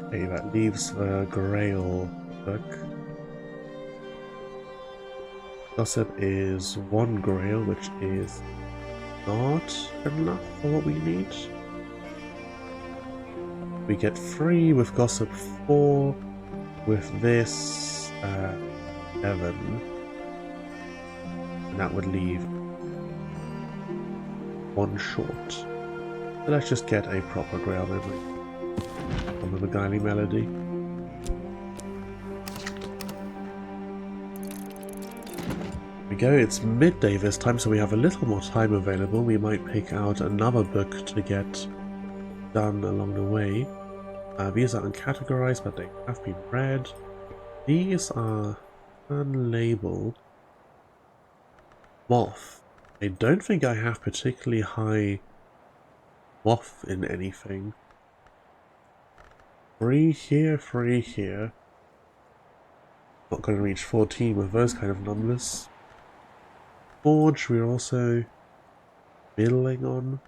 S1: Okay, that leaves the Grail book. Gossip is 1 Grail, which is not enough for what we need. We get 3 with Gossip, 4 with this, 7. And that would leave 1 short. So let's just get a proper Grail memory from the beguiling melody. There we go, it's midday this time, so we have a little more time available. We might pick out another book to get done along the way. These are uncategorized, but they have been read. These are unlabeled. Moth. I don't think I have particularly high moth in anything. 3 here, 3 here. Not going to reach 14 with those kind of numbers. Forge, we're also middling on.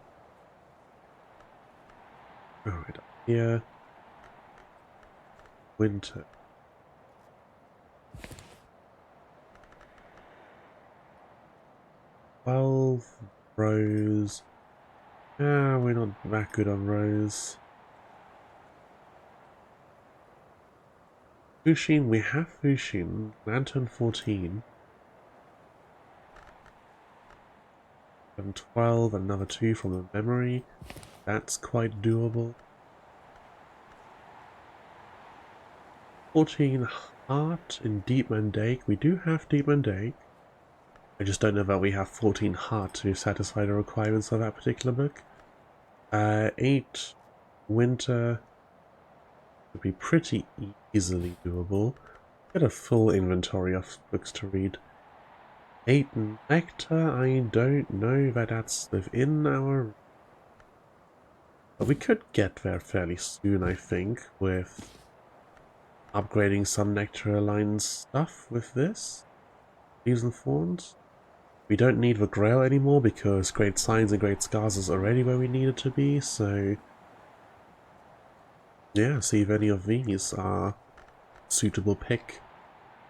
S1: Alright, up here. Winter. Rose. We're not that good on Rose. Fushin, we have Fushin. Lantern 14. And 12, another 2 from the memory. That's quite doable. 14 Heart in Deep Mandake. We do have Deep Mandake. I just don't know that we have 14 Heart to satisfy the requirements of that particular book. 8 Winter would be pretty easily doable. Get a full inventory of books to read. 8 Nectar, I don't know that that's within our... But we could get there fairly soon, I think, with upgrading some Nectar-aligned stuff with this. Leaves and Thorns. We don't need the Grail anymore because Great Signs and Great Scars is already where we need it to be, so... yeah, see if any of these are suitable pick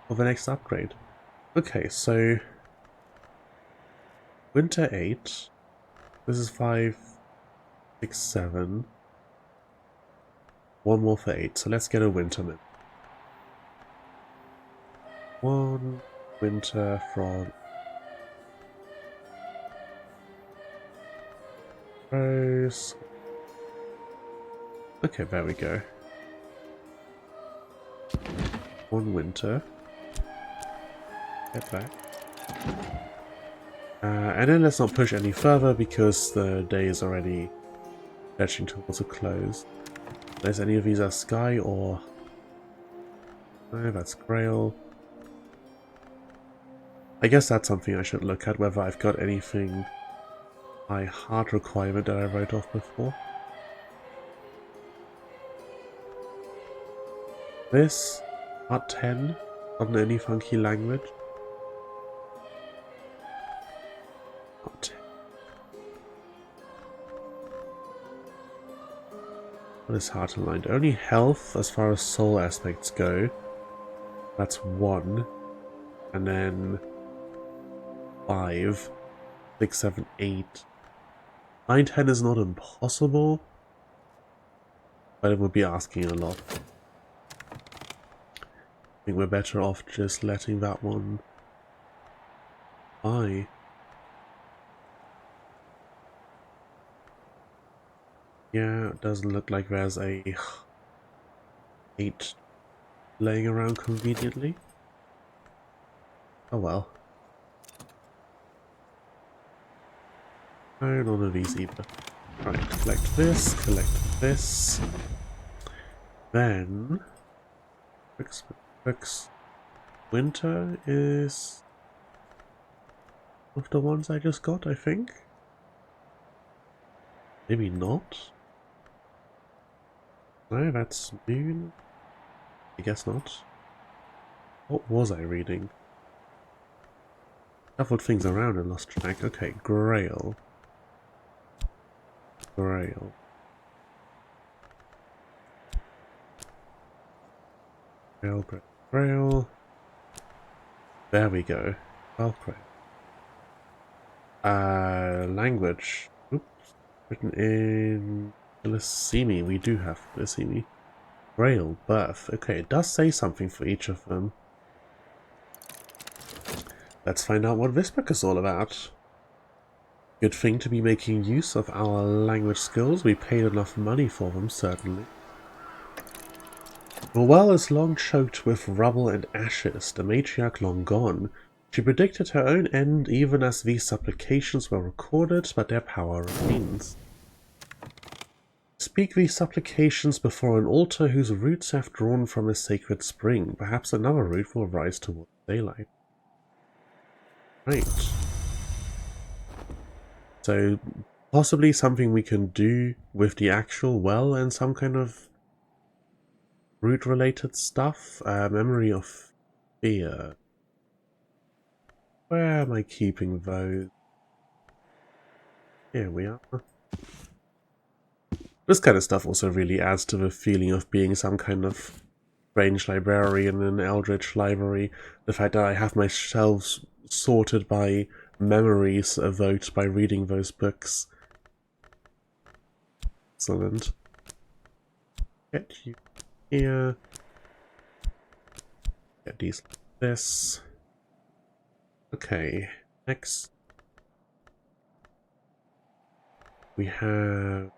S1: for the next upgrade. Okay, so... Winter 8. This is 5, 6, 7. 1 more for 8, so let's get a Winter map. 1 Winter from... Rose. Okay, there we go. 1 Winter. Get back. And then let's not push any further because the day is already edging towards a close. Unless any of these are Sky or... no, that's Grail. I guess that's something I should look at, whether I've got anything high heart requirement that I wrote off before. This, Part 10, not in any funky language. Part 10. What is heart aligned? Only health as far as soul aspects go. That's 1. And then 5, 6, 7, 8. 9, 10 is not impossible, but it would be asking a lot. I think we're better off just letting that one by. Yeah, it doesn't look like there's a 8 laying around conveniently. Oh well. No, none of these either. Right, collect this. Then books. Winter is of the ones I just got, I think. Maybe not. No, that's Moon. I guess not. What was I reading? Shuffled things around and lost track. Okay, Grail. Grail. Grail, Grail, Grail. There we go. Oh, great. Language. Oops. Written in Glycemi. We do have Glycemi. Grail, birth. Okay, it does say something for each of them. Let's find out what this book is all about. Good thing to be making use of our language skills. We paid enough money for them, certainly. The well is long choked with rubble and ashes, the matriarch long gone. She predicted her own end even as these supplications were recorded, but their power remains. Speak these supplications before an altar whose roots have drawn from a sacred spring. Perhaps another root will rise towards daylight. Right. So, possibly something we can do with the actual well and some kind of root-related stuff. Memory of fear. Where am I keeping those? Here we are. This kind of stuff also really adds to the feeling of being some kind of strange librarian in an eldritch library. The fact that I have my shelves sorted by memories evoked by reading those books. Excellent. Get you here. Get these like this. Okay, next we have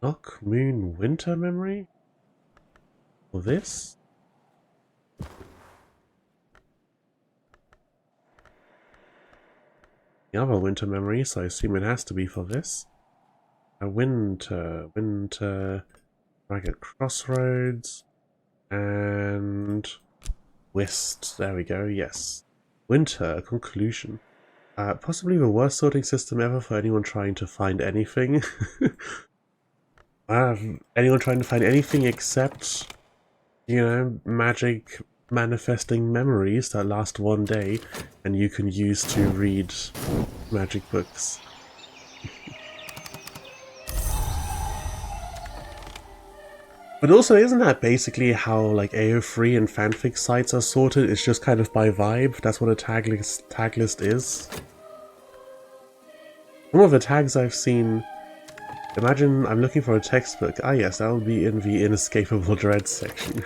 S1: Knock, Moon, Winter memory? For this? The other winter memory, so I assume it has to be for this. Winter, Ragged Crossroads, and Whist. There we go, yes. Winter, conclusion. Possibly the worst sorting system ever for anyone trying to find anything. Anyone trying to find anything except, you know, magic manifesting memories that last one day and you can use to read magic books. But also, isn't that basically how like AO3 and fanfic sites are sorted? It's just kind of by vibe. That's what a tag list is. Some of the tags I've seen. Imagine I'm looking for a textbook. Ah yes, that will be in the Inescapable Dread section.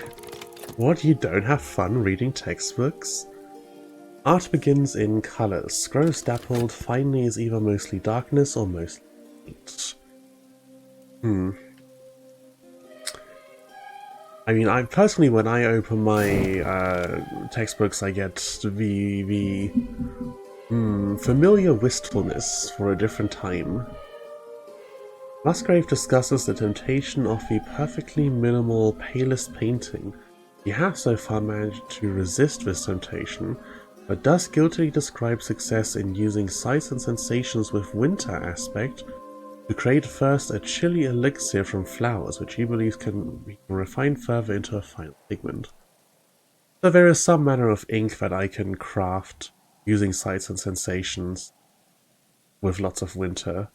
S1: What, you don't have fun reading textbooks? Art begins in colours. Grows dappled, finally is either mostly darkness or mostly light. I mean, I personally, when I open my textbooks, I get the familiar wistfulness for a different time. Musgrave discusses the temptation of the perfectly minimal palest painting. He has so far managed to resist this temptation, but does guiltily describe success in using sights and sensations with winter aspect to create first a chilly elixir from flowers, which he believes we can refine further into a final pigment. So there is some manner of ink that I can craft using sights and sensations with lots of winter.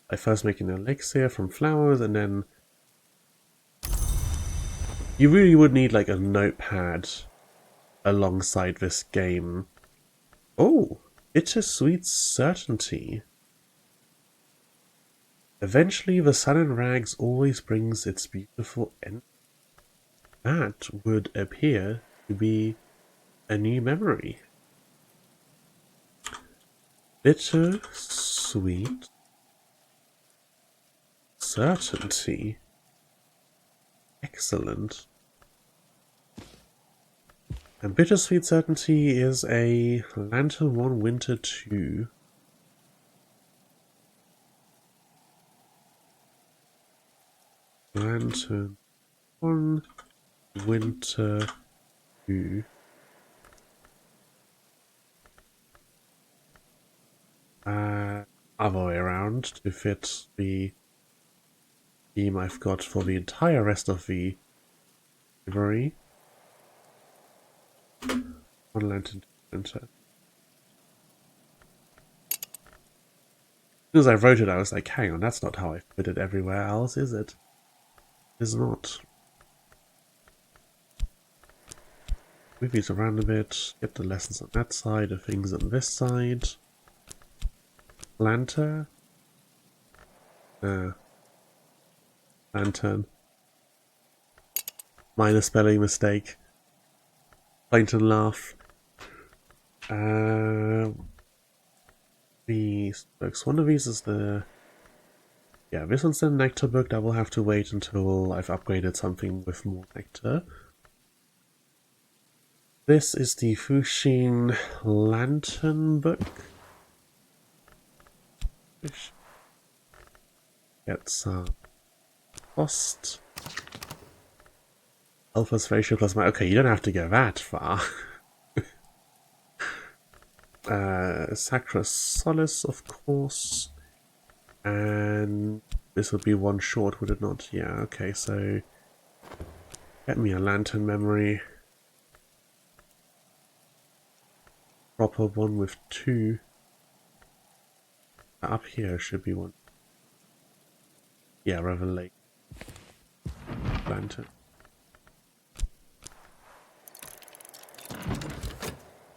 S1: I first make an elixir from flowers, and then you really would need like a notepad alongside this game. Oh, bittersweet certainty. Eventually the sun in rags always brings its beautiful end. That would appear to be a new memory. Bittersweet certainty. Excellent. And Bittersweet Certainty is a Lantern 1 Winter 2. Lantern 1, winter 2. Other way around to fit the theme I've got for the entire rest of the library. 1 lantern 2 winter. As soon as I wrote it, I was like, hang on, that's not how I put it everywhere else, is it? It is not. Move these around a bit, get the lessons on that side, the things on this side. Lantern. Lantern. Minor spelling mistake. Point and laugh. These books. One of these is the... Yeah, this one's the nectar book. That will have to wait until I've upgraded something with more nectar. This is the Fushin Lantern book. Get some cost. Alpha's ratio plus my... Okay, you don't have to go that far. Sacra Solace, of course. And this would be one short, would it not? Yeah, okay, so... Get me a lantern memory. Proper one with 2. Up here should be one. Yeah, Revelation. Lantern.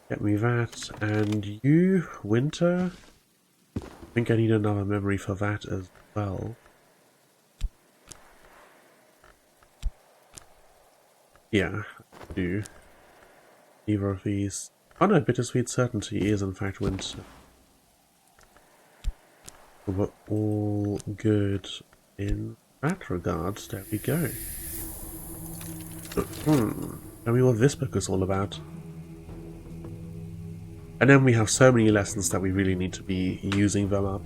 S1: Get me that. And you, Winter. I think I need another memory for that as well. Yeah, I do. Either of these. Oh no, Bittersweet Certainty is in fact Winter. We're all good in that regard. There we go. Tell me what this book is all about. And then we have so many lessons that we really need to be using them up.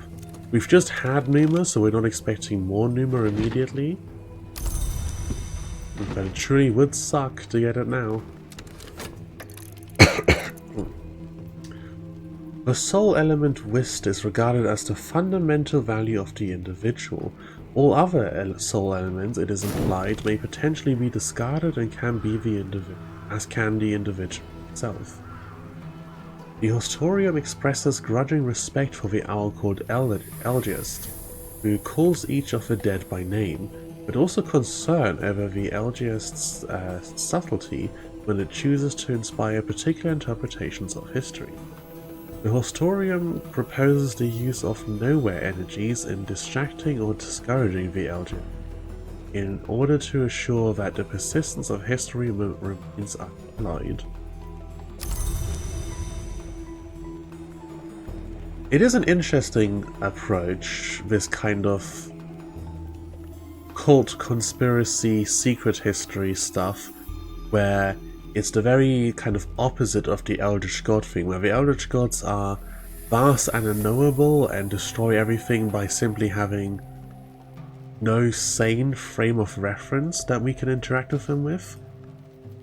S1: We've just had Numa, so we're not expecting more Numa immediately. But it truly would suck to get it now. The soul element Wist is regarded as the fundamental value of the individual. All other soul elements, it is implied, may potentially be discarded and can be the individual itself. The Hostorium expresses grudging respect for the owl called Elgiest, who calls each of the dead by name, but also concern over the Elgiest's subtlety when it chooses to inspire particular interpretations of history. The Hostorium proposes the use of nowhere energies in distracting or discouraging the Elgiest, in order to assure that the persistence of history remains unapplied. It is an interesting approach, this kind of cult, conspiracy, secret history stuff, where it's the very kind of opposite of the Eldritch God thing, where the Eldritch Gods are vast and unknowable and destroy everything by simply having no sane frame of reference that we can interact with them with.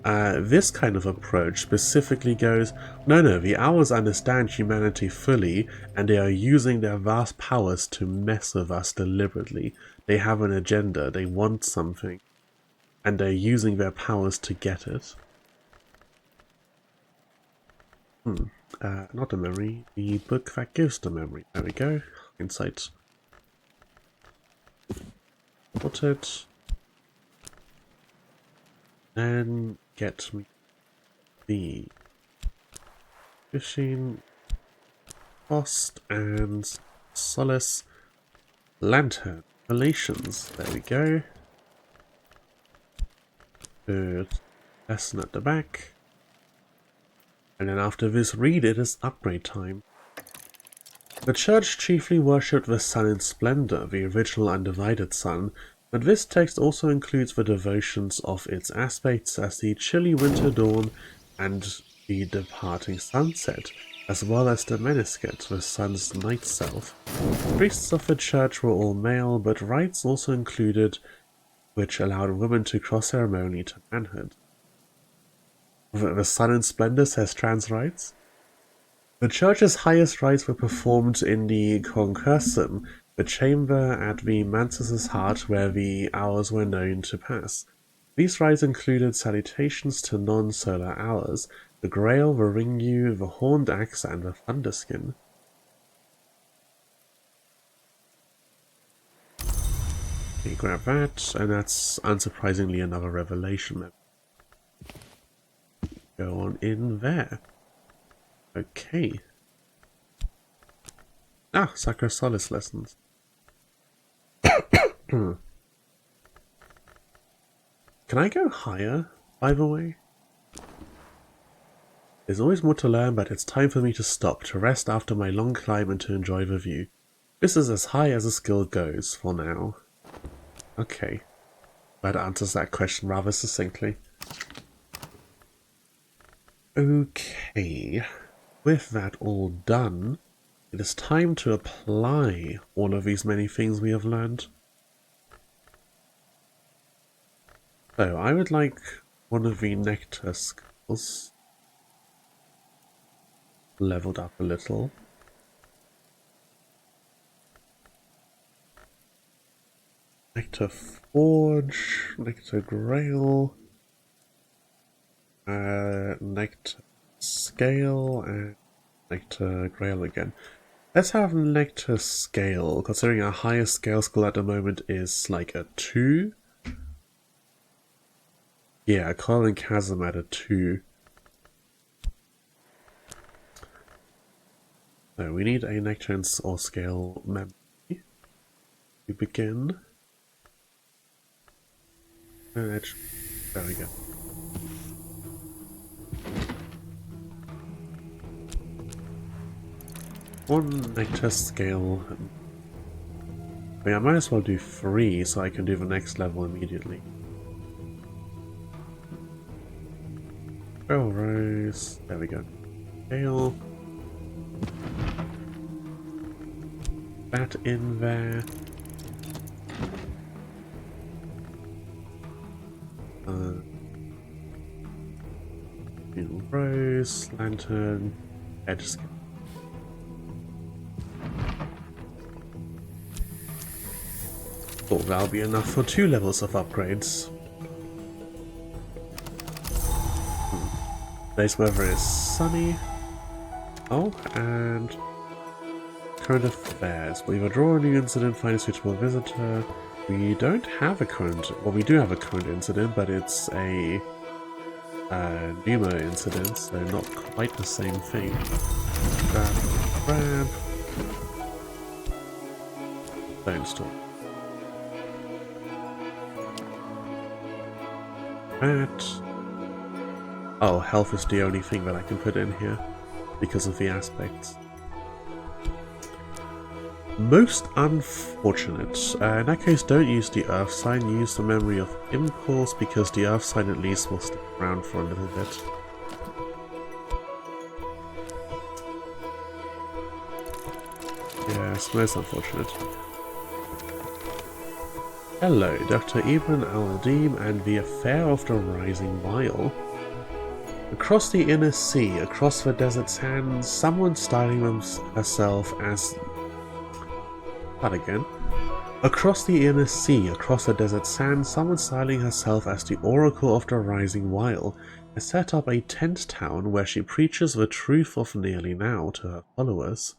S1: This kind of approach specifically goes, no, the owls understand humanity fully, and they are using their vast powers to mess with us deliberately. They have an agenda, they want something, and they're using their powers to get it. Not the memory, the book that gives the memory. There we go. Insight. Put it. Then get me the fishing cost and solace lantern relations. There we go. Good lesson at the back. And then after this read, it is upgrade time. The church chiefly worshipped the sun in splendor, the original undivided sun, but this text also includes the devotions of its aspects as the chilly winter dawn and the departing sunset, as well as the Menisket, the sun's night self. Priests of the church were all male, but rites also included which allowed women to cross ceremonially to manhood. The sun in splendor says trans rites. The church's highest rites were performed in the concursum, the chamber at the Mansus's heart where the hours were known to pass. These rites included salutations to non-solar hours, the grail, the ringu, the horned axe, and the thunderskin. Okay, grab that, and that's unsurprisingly another revelation. Go on in there. Okay. Ah, Sacro Solace lessons. Can I go higher, by the way? There's always more to learn, but it's time for me to stop, to rest after my long climb and to enjoy the view. This is as high as a skill goes, for now. Okay. That answers that question rather succinctly. Okay. With that all done, it is time to apply all of these many things we have learned. So, I would like one of the nectar skills leveled up a little. Nectar Forge, Nectar Grail, Nectar Scale, and Nectar Grail again. Let's have Nectar Scale, considering our highest scale skill at the moment is like a 2. Yeah, Coiling Chasm at a 2. So we need a Nectar or Scale memory. We begin. There we go. One Nectar Scale. I mean, I might as well do 3 so I can do the next level immediately. Oh, Rose. There we go. Scale. That in there. Rose, Lantern, Edge Scale. Thought that'll be enough for 2 levels of upgrades. Today's weather is sunny. Oh, and current affairs. We either draw a new incident, find a suitable visitor. We don't have a current, well, we do have a current incident, but it's a Numa incident, so not quite the same thing. Grab. Don't stop. That. Oh, health is the only thing that I can put in here because of the aspects. Most unfortunate. In that case, don't use the Earth sign, use the memory of Impulse because the Earth sign at least will stick around for a little bit. Yes, most unfortunate. Hello, Dr. Ibn al-Adim and the Affair of the Rising Wile. Across the inner sea, across the desert sands, someone styling herself as... That again. Across the inner sea, across the desert sands, someone styling herself as the Oracle of the Rising Wile has set up a tent town where she preaches the truth of nearly now to her followers.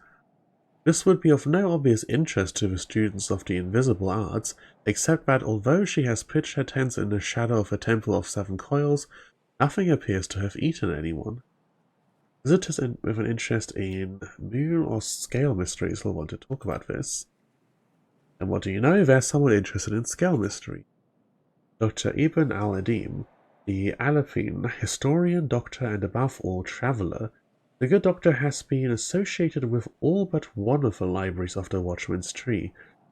S1: This would be of no obvious interest to the students of the invisible arts, except that although she has pitched her tents in the shadow of a temple of 7 coils, nothing appears to have eaten anyone. Visitors with an interest in moon or scale mysteries will want to talk about this. And what do you know? There's someone interested in scale mystery. Dr. Ibn al-Adim, the Alapine, historian, doctor, and above all, traveller. The good doctor has been associated with all but one of the libraries of the Watchman's Tree.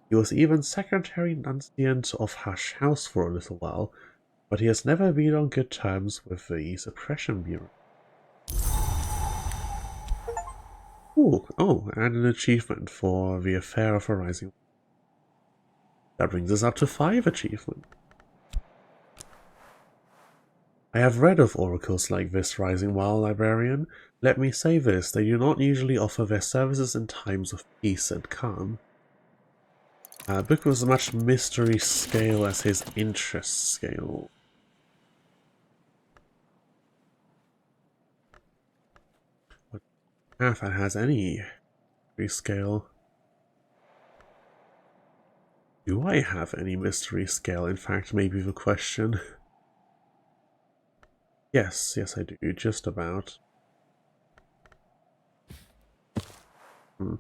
S1: He was even secretary nunciant of Hush House for a little while, but he has never been on good terms with the Suppression Bureau. Ooh, oh, and an achievement for the Affair of a Rising. That brings us up to 5 achievements. I have read of oracles like this, Rising Wild Librarian. Let me say this, they do not usually offer their services in times of peace and calm. Book was as much mystery scale as his interest scale. What path that has any mystery scale? Do I have any mystery scale, in fact, maybe the question. Yes, I do, just about. You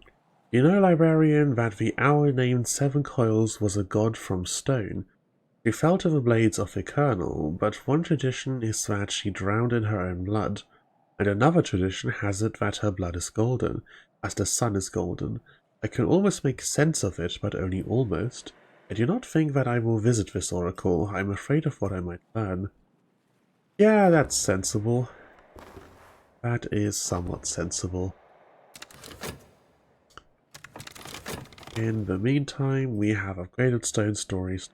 S1: know, Librarian, that the owl named Seven Coils was a god from stone. She fell to the blades of the Colonel, but one tradition is that she drowned in her own blood, and another tradition has it that her blood is golden, as the sun is golden. I can almost make sense of it, but only almost. I do not think that I will visit this oracle. I am afraid of what I might learn. Yeah, that's sensible. That is somewhat sensible. In the meantime, we have upgraded Stone Stories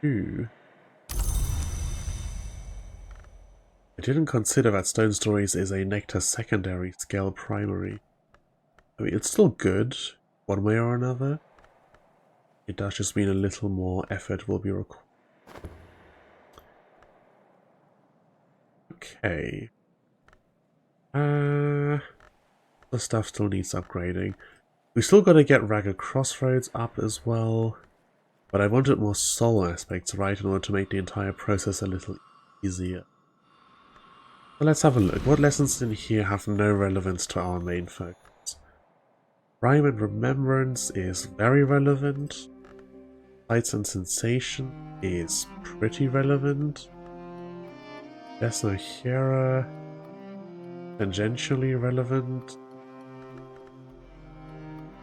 S1: 2. I didn't consider that Stone Stories is a Nectar secondary scale primary. I mean, it's still good, one way or another. It does just mean a little more effort will be required. Okay. The stuff still needs upgrading. We still gotta get Ragged Crossroads up as well. But I wanted more soul aspects, right, in order to make the entire process a little easier. So let's have a look. What lessons in here have no relevance to our main focus? Rhyme and Remembrance is very relevant. Sights and Sensation is pretty relevant. There's no Hera. Tangentially relevant.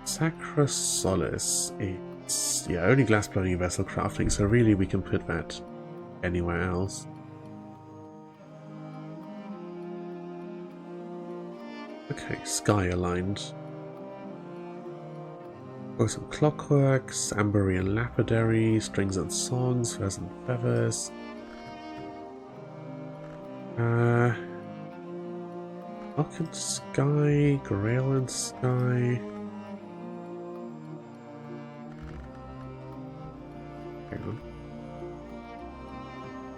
S1: Sacra Solace is, yeah, only glass blowing and vessel crafting, so really we can put that anywhere else. Okay, Sky Aligned. Books and Clockworks, Amberian Lapidary, Strings and Songs, Furs and Feathers. Lock and Sky, Grail and Sky. Hang on.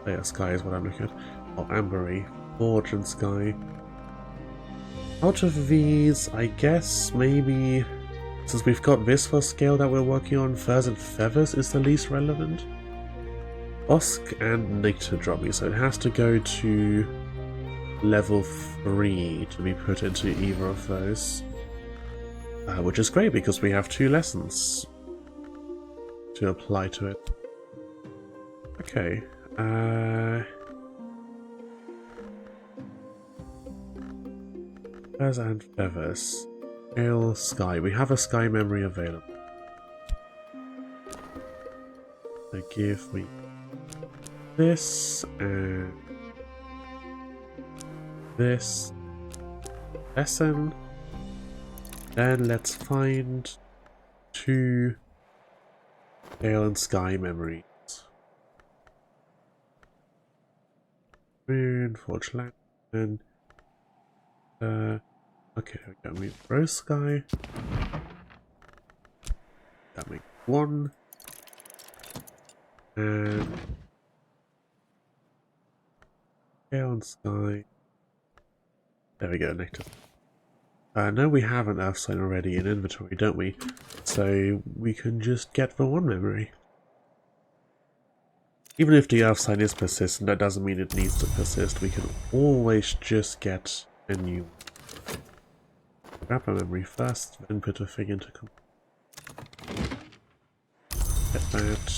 S1: Oh, yeah, Sky is what I'm looking at. Oh, Ambery, Forge and Sky. Out of these, I guess maybe, since we've got this for scale that we're working on, Furs and Feathers is the least relevant. Bosk and Nectar Drummy, so it has to go to level 3 to be put into either of those. Which is great because we have 2 lessons to apply to it. Okay. Furs and Feathers. Scale Sky. We have a Sky memory available. So give me this and this lesson. Then let's find 2 Scale and Sky memories. Moon, Forge Land, and okay, there we go. We throw Sky. That makes 1. And Scale and Sky. There we go, Nectar. No, we have an Earth sign already in inventory, don't we? So we can just get the 1 memory. Even if the Earth sign is persistent, that doesn't mean it needs to persist. We can always just get a new one. Grab a memory first, then put a thing into get that.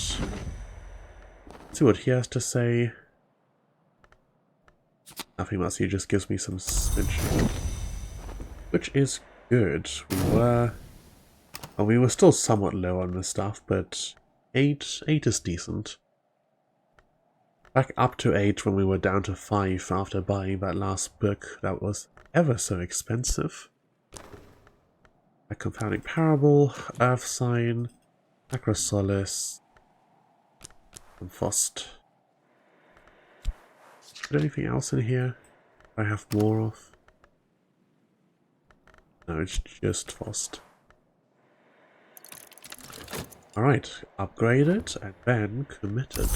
S1: See what he has to say. Nothing much, he just gives me some smidge. Which is good. We were still somewhat low on this stuff, but 8 is decent. Back up to 8 when we were down to 5 after buying that last book that was ever so expensive. A Confounding Parable, Earth Sign, Sacra Solace, and Fost. there anything else in here I have more of? No, it's just Fost. Alright, upgraded and then committed.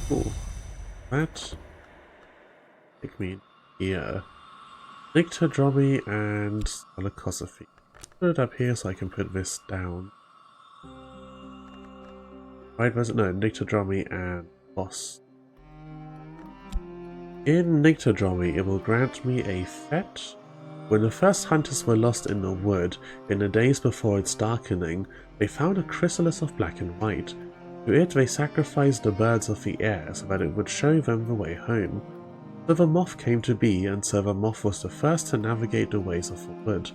S1: Cool. That take me here. Nyctodromy and Stalacosophy. Put it up here so I can put this down. Right, was it? No, Nyctodromy and Boss. In Nyctodromy, it will grant me a Fete. When the first hunters were lost in the wood, in the days before its darkening, they found a chrysalis of black and white. To it they sacrificed the birds of the air so that it would show them the way home. So the moth came to be, and so the moth was the first to navigate the ways of the wood.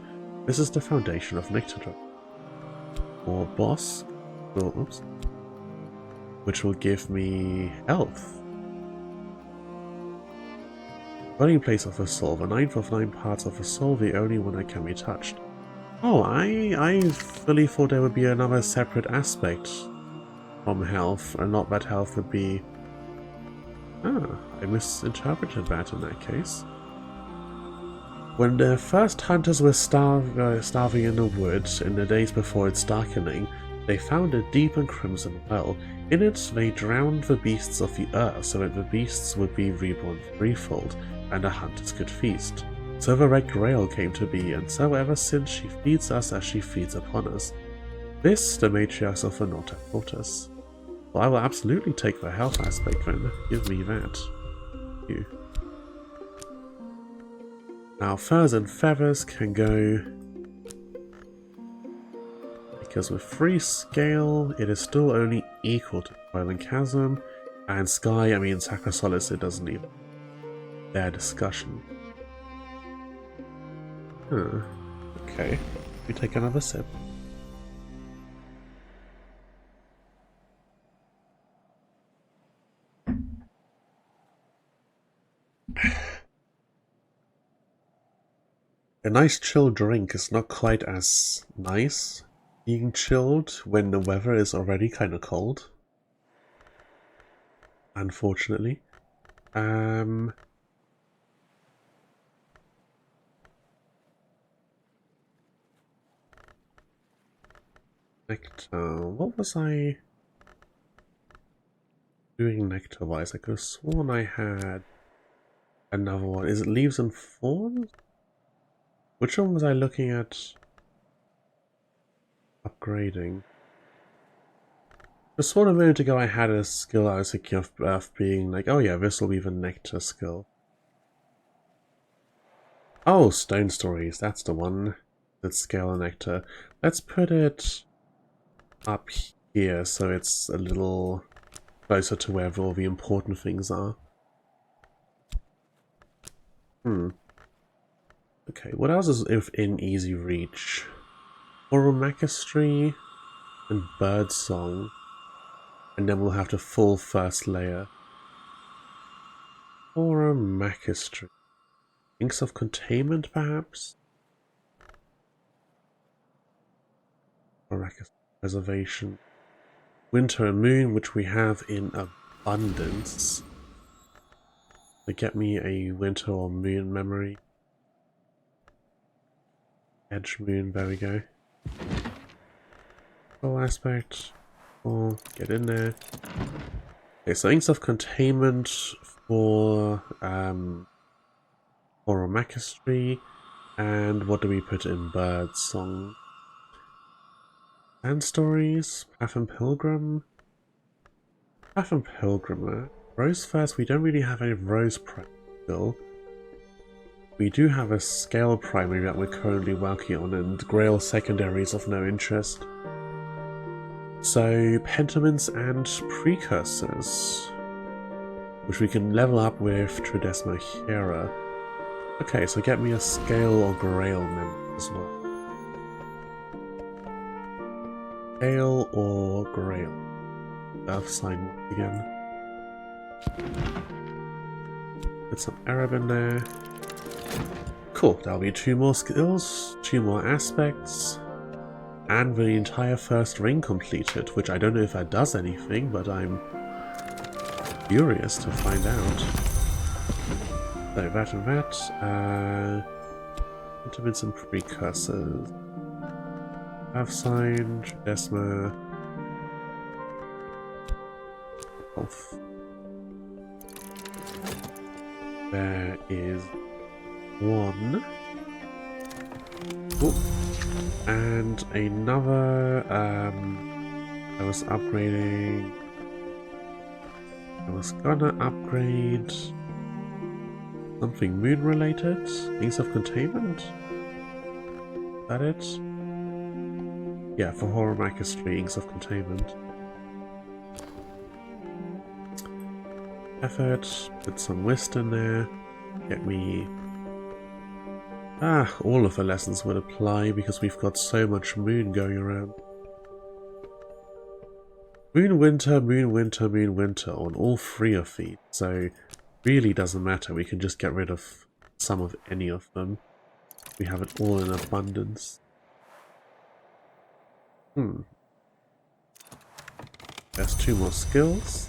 S1: This is the foundation of Nyctodromy. Or Boss. Oh, oops. Which will give me health. Dwelling place of the soul. The ninth of 9 parts of the soul, the only one that can be touched. Oh, I fully thought there would be another separate aspect from health, and not that health would be... Ah, I misinterpreted that in that case. When the first hunters were starving in the woods in the days before its darkening, they found a deep and crimson well. In it they drowned the beasts of the earth so that the beasts would be reborn threefold, and the hunters could feast. So the Red Grail came to be, and so ever since she feeds us as she feeds upon us. This the matriarchs of the North have taught us. Well, I will absolutely take the health aspect then. Give me that. Thank you. Now furs and feathers can go, because with free scale it is still only equal to Island Chasm, and Sky, I mean Sacrosolis, it doesn't even bear discussion. Huh. Okay, we take another sip. A nice chilled drink is not quite as nice being chilled when the weather is already kind of cold. Unfortunately. Nectar. What was I doing nectar-wise? I could have sworn I had another one. Is it leaves and thorns? Which one was I looking at upgrading? Just sort of a minute ago I had a skill I was thinking of being like, oh yeah, this will be the nectar skill. Oh, Stone Stories, that's the one. Let's scale the nectar. Let's put it up here so it's a little closer to where all the important things are. Okay, what else is within easy reach? Oromachistry and Birdsong. And then we'll have the full first layer. Oromachistry. Inks of Containment, perhaps? Oromachistry Preservation. Winter and Moon, which we have in abundance. So get me a Winter or Moon memory. Edge Moon, there we go. Full aspect. Oh, get in there. Okay, so Inks of Containment for Oromachistry, and what do we put in Birdsong? Land Stories, Path and Pilgrim. Path and Pilgrim. Rose first, we don't really have any Rose Prep still. We do have a Scale primary that we're currently working on, and Grail secondaries of no interest. So, Pentaments and Precursors, which we can level up with Tridesma Hera. Okay, so get me a Scale or Grail member as well. Scale or Grail. Earth sign once again. Put some Arab in there. Cool, that'll be 2 more skills, 2 more aspects, and the entire first ring completed, which I don't know if that does anything, but I'm curious to find out. So that and that. Intimates and precursors. Half sign, Desma. Health. There is one. Ooh. And another. I was upgrading. I was gonna upgrade something moon related. Things of containment. Is that it? Yeah, for horror Macastry, Inks of Containment. Effort, put some whist in there, get me... all of the lessons would apply because we've got so much moon going around. Moon, winter, moon, winter, moon, winter on all three of these, so really doesn't matter, we can just get rid of some of any of them. We have it all in abundance. There's 2 more skills.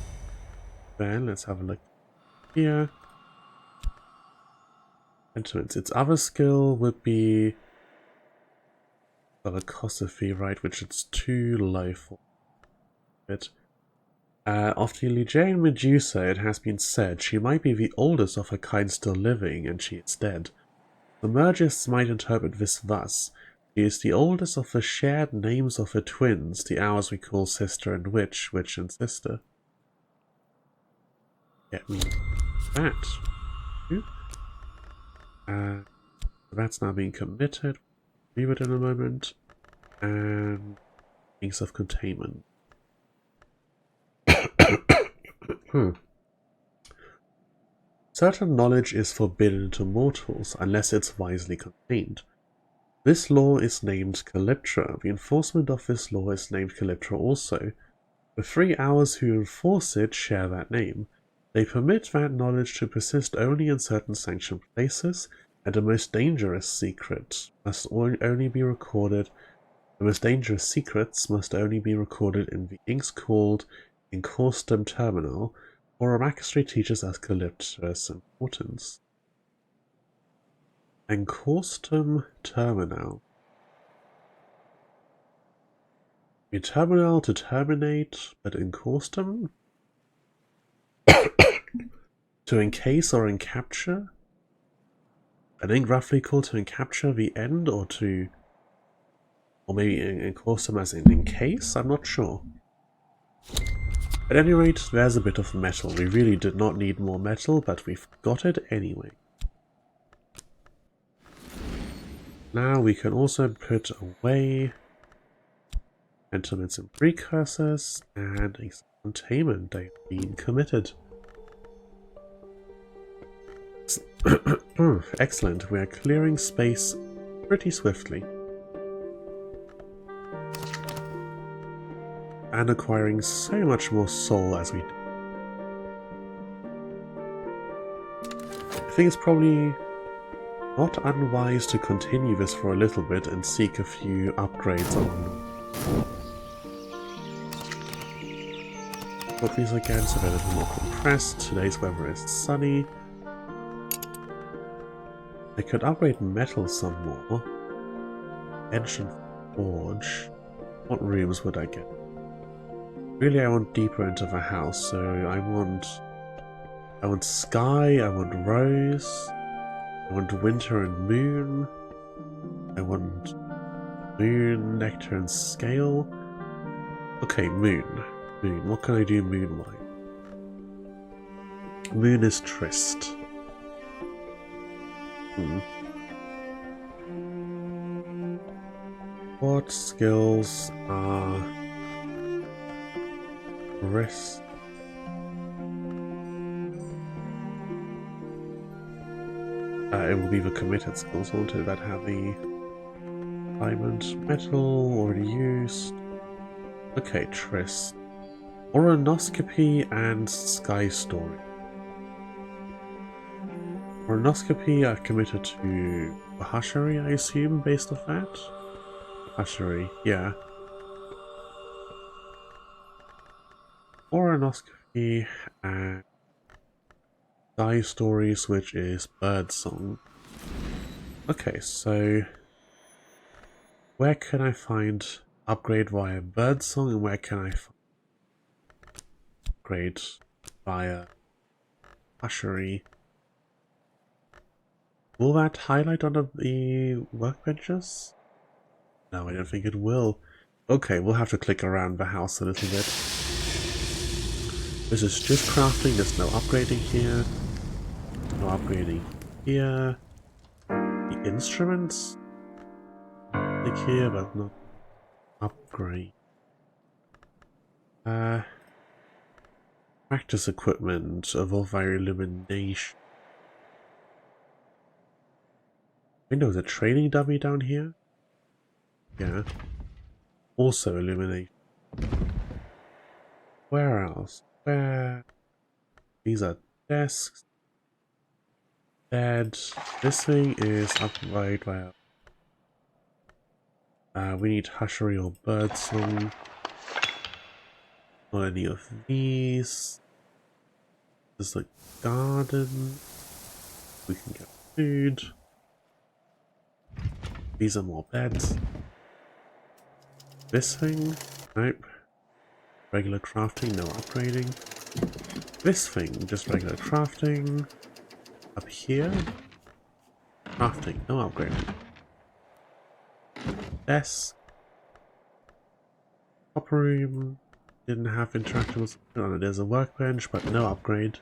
S1: Then let's have a look here. Entrance. Its other skill would be Velocity, right? Which it's too low for it. Of the Lygian Medusa, it has been said she might be the oldest of her kind still living, and she is dead. The Mergists might interpret this thus. She is the oldest of the shared names of her twins, the ours we call sister and witch, witch and sister. Get me that. That's now being committed. Leave it in a moment. And Inks of Containment. Certain knowledge is forbidden to mortals unless it's wisely contained. This law is named Calyptra. The enforcement of this law is named Calyptra also. The 3 hours who enforce it share that name. They permit that knowledge to persist only in certain sanctioned places, and the most dangerous secret must only be recorded. The most dangerous secrets must only be recorded in the inks called Encaustum Terminal, or Macastry teaches us Calyptra's importance. Encaustum Terminal. A terminal to terminate, but encaustum? To encase or encapture? I think roughly called to encapture the end, or to... Or maybe encaustum as in encase? I'm not sure. At any rate, there's a bit of metal. We really did not need more metal, but we've got it anyway. Now we can also put away Entomins and Precursors and a containment. They've been committed. Excellent, we are clearing space pretty swiftly. And acquiring so much more soul as we do. I think it's probably not unwise to continue this for a little bit and seek a few upgrades on put these again so they're a little more compressed. Today's weather is sunny. I could upgrade metal some more. Ancient Forge. What rooms would I get? Really, I want deeper into the house, so I want sky, I want rose, I want winter and moon, I want moon, nectar and scale. Okay, moon. Moon. What can I do moon-wise? Moon is tryst. What skills are rest? It will be the committed skills, won't it? That have the diamond, metal already used. Okay, tryst. Oronoscopy and Sky Story. Oronoscopy I've committed to Bahashari, I assume, based off that? Bahashari, yeah. Oronoscopy and Sky Stories, which is Birdsong. Okay, so where can I find upgrade via Birdsong, and where can I find upgrade via Hushery? Will that highlight on the workbenches? No, I don't think it will. Okay, we'll have to click around the house a little bit. This is just crafting, there's no upgrading here. No upgrading here. The instruments? Click here, but not upgrade. Practice equipment, evolve via illumination. There's a training dummy down here? Yeah. Also illumination. Where else? Where? These are desks. Dead. This thing is upgrade via... we need Hushery or Birdsong. Not any of these. There's a garden. We can get food. These are more beds. This thing? Nope. Regular crafting, no upgrading. This thing, just regular crafting. Up here? Crafting, no upgrading. Desk. Upper room. Didn't have interactables. Oh, there's a workbench, but no upgrade.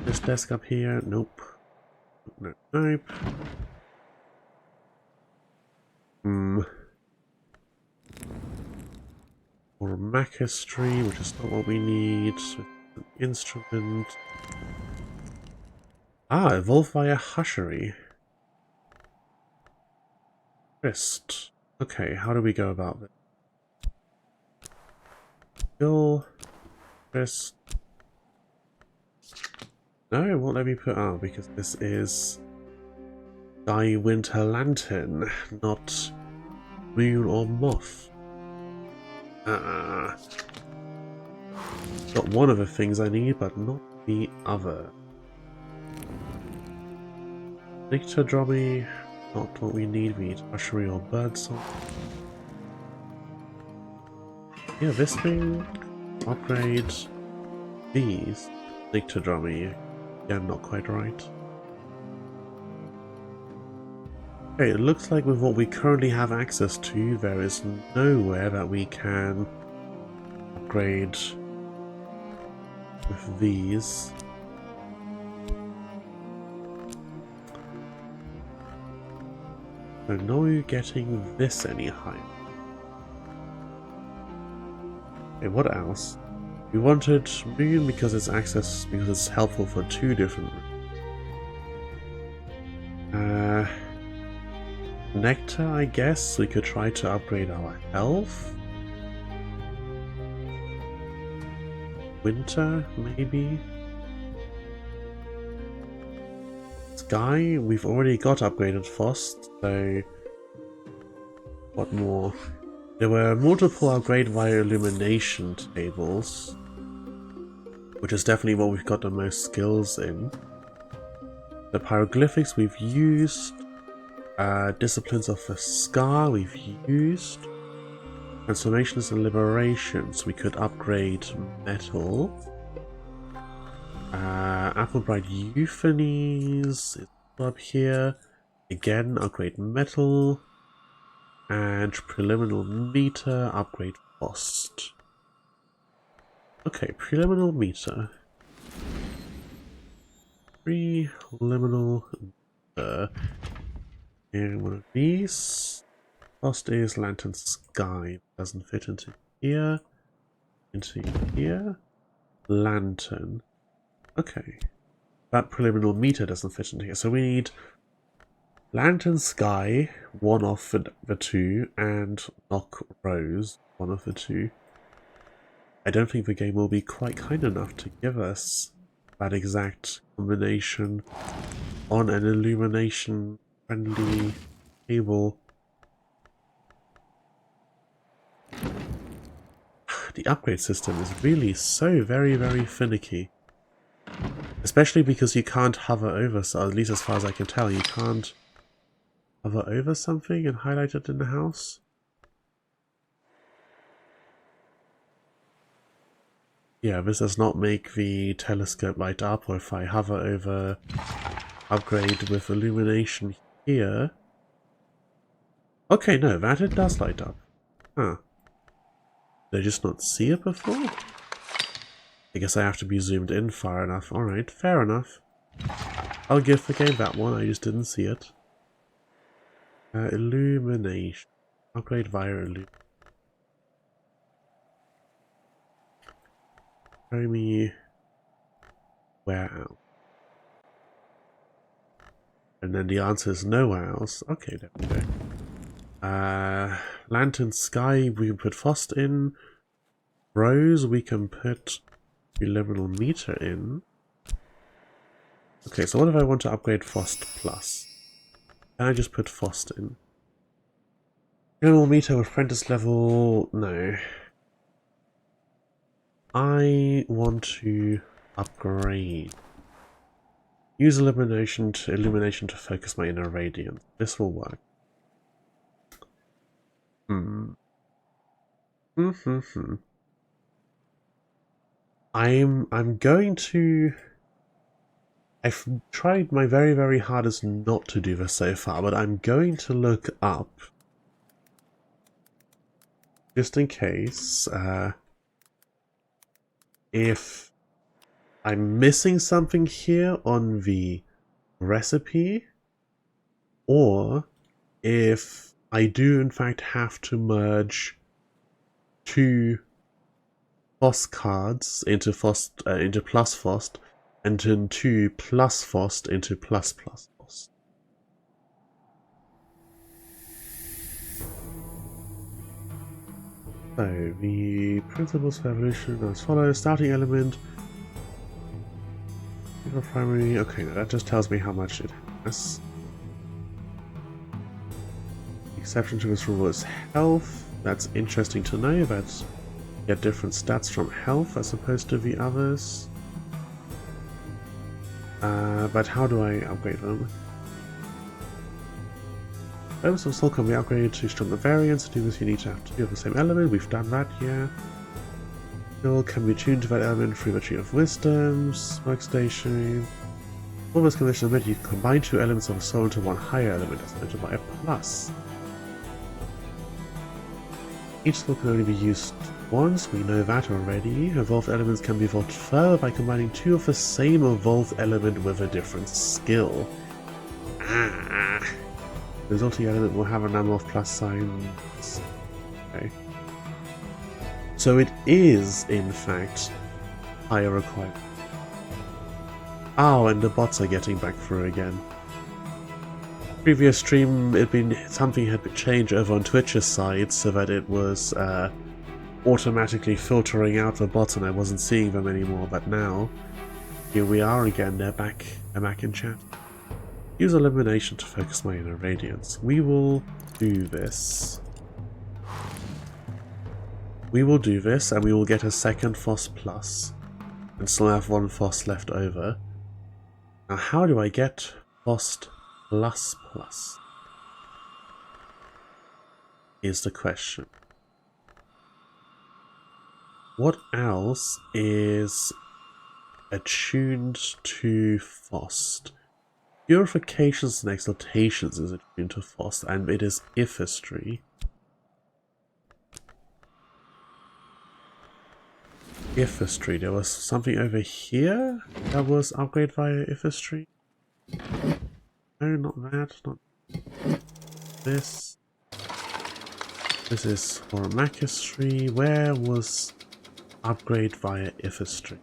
S1: This desk up here, nope. Nope, nope. Or a Mac history, which is not what we need. An instrument. Ah, evolve via Hushery. Wrist. Okay, how do we go about this? Skill. Wrist. No, it won't let me put... Oh, because this is... Sky Winter Lantern, not Moon or Moth. Got one of the things I need, but not the other. Nyctodromy, not what we need. We need Hushery or Birdsong. Yeah, this thing. Upgrade. These. Nyctodromy. Yeah, not quite right. Okay, it looks like with what we currently have access to, there is nowhere that we can upgrade with these. So no getting this any higher. Okay, what else? We wanted Moon because it's helpful for two different Nectar, I guess. We could try to upgrade our health. Winter, maybe. Sky, we've already got upgraded Frost, so what more? There were multiple upgrade via illumination tables, which is definitely what we've got the most skills in. The hieroglyphics we've used. Disciplines of the Scar we've used. Transformations and Liberations, we could upgrade Metal. Applebright Euphonies is up here. Again, upgrade Metal. And Preliminal Meter, upgrade Frost. Okay, Preliminal Meter. Preliminal Meter. And one of these. Frost is Lantern Sky. Doesn't fit into here. Into here. Lantern. Okay. That preliminary meter doesn't fit into here. So we need Lantern Sky, one of the two, and Knock Rose, one of the two. I don't think the game will be quite kind enough to give us that exact combination on an illumination friendly table. the upgrade system is really so very, very finicky. Especially because you can't hover over, so at least as far as I can tell, you can't hover over something and highlight it in the house. Yeah, this does not make the telescope light up, or if I hover over upgrade with illumination here. Okay, no, that it does light up. Huh. Did I just not see it before? I guess I have to be zoomed in far enough. Alright, fair enough. I'll give the game that one, I just didn't see it. Illumination. Upgrade via illumination. Show me where else. And then the answer is nowhere else. Okay, there we go. Lantern Sky, we can put Frost in. Rose, we can put Luminal Meter in. Okay, so what if I want to upgrade Frost Plus? Can I just put Frost in? Luminal Meter with Apprentice level... no. I want to upgrade. Use illumination to focus my inner radiance. This will work. I'm going to... I've tried my very, very hardest not to do this so far, but I'm going to look up, just in case, if I'm missing something here on the recipe, or if I do in fact have to merge two FOSS cards into FOSS, into plus FOSS, and turn two plus FOSS into plus plus FOSS. So the principles for evolution are as follows: starting element, primary. Okay, that just tells me how much it has. Exception to this rule is health. That's interesting to know, that you get different stats from health as opposed to the others. But how do I upgrade them? Elements of soul can be upgraded to stronger variants. To do this, you need to have two of the same element. We've done that, yeah. Skill can be tuned to that element through the Tree of Wisdoms, Workstation. Almost conventional method, you can combine two elements of a soul into one higher element as noted by a plus. Each skill can only be used once, we know that already. Evolved elements can be evolved further by combining two of the same evolved element with a different skill. The resulting element will have a number of plus signs. Okay. So it is, in fact, higher requirement. Oh, and the bots are getting back through again. Previous stream, something had been changed over on Twitch's side so that it was automatically filtering out the bots and I wasn't seeing them anymore, but now here we are again, they're back in chat. Use elimination to focus my inner radiance. We will do this. We will do this and we will get a second FOSS plus and still have one FOSS left over. Now how do I get FOSS plus plus? Is the question. What else is attuned to FOSS? Purifications and exaltations is attuned to FOSS, and it is Ithistry. Ithistry, there was something over here that was upgraded via Ithistry. No, not that, not this. This is Horamachistry. Where was upgrade via Ithistry?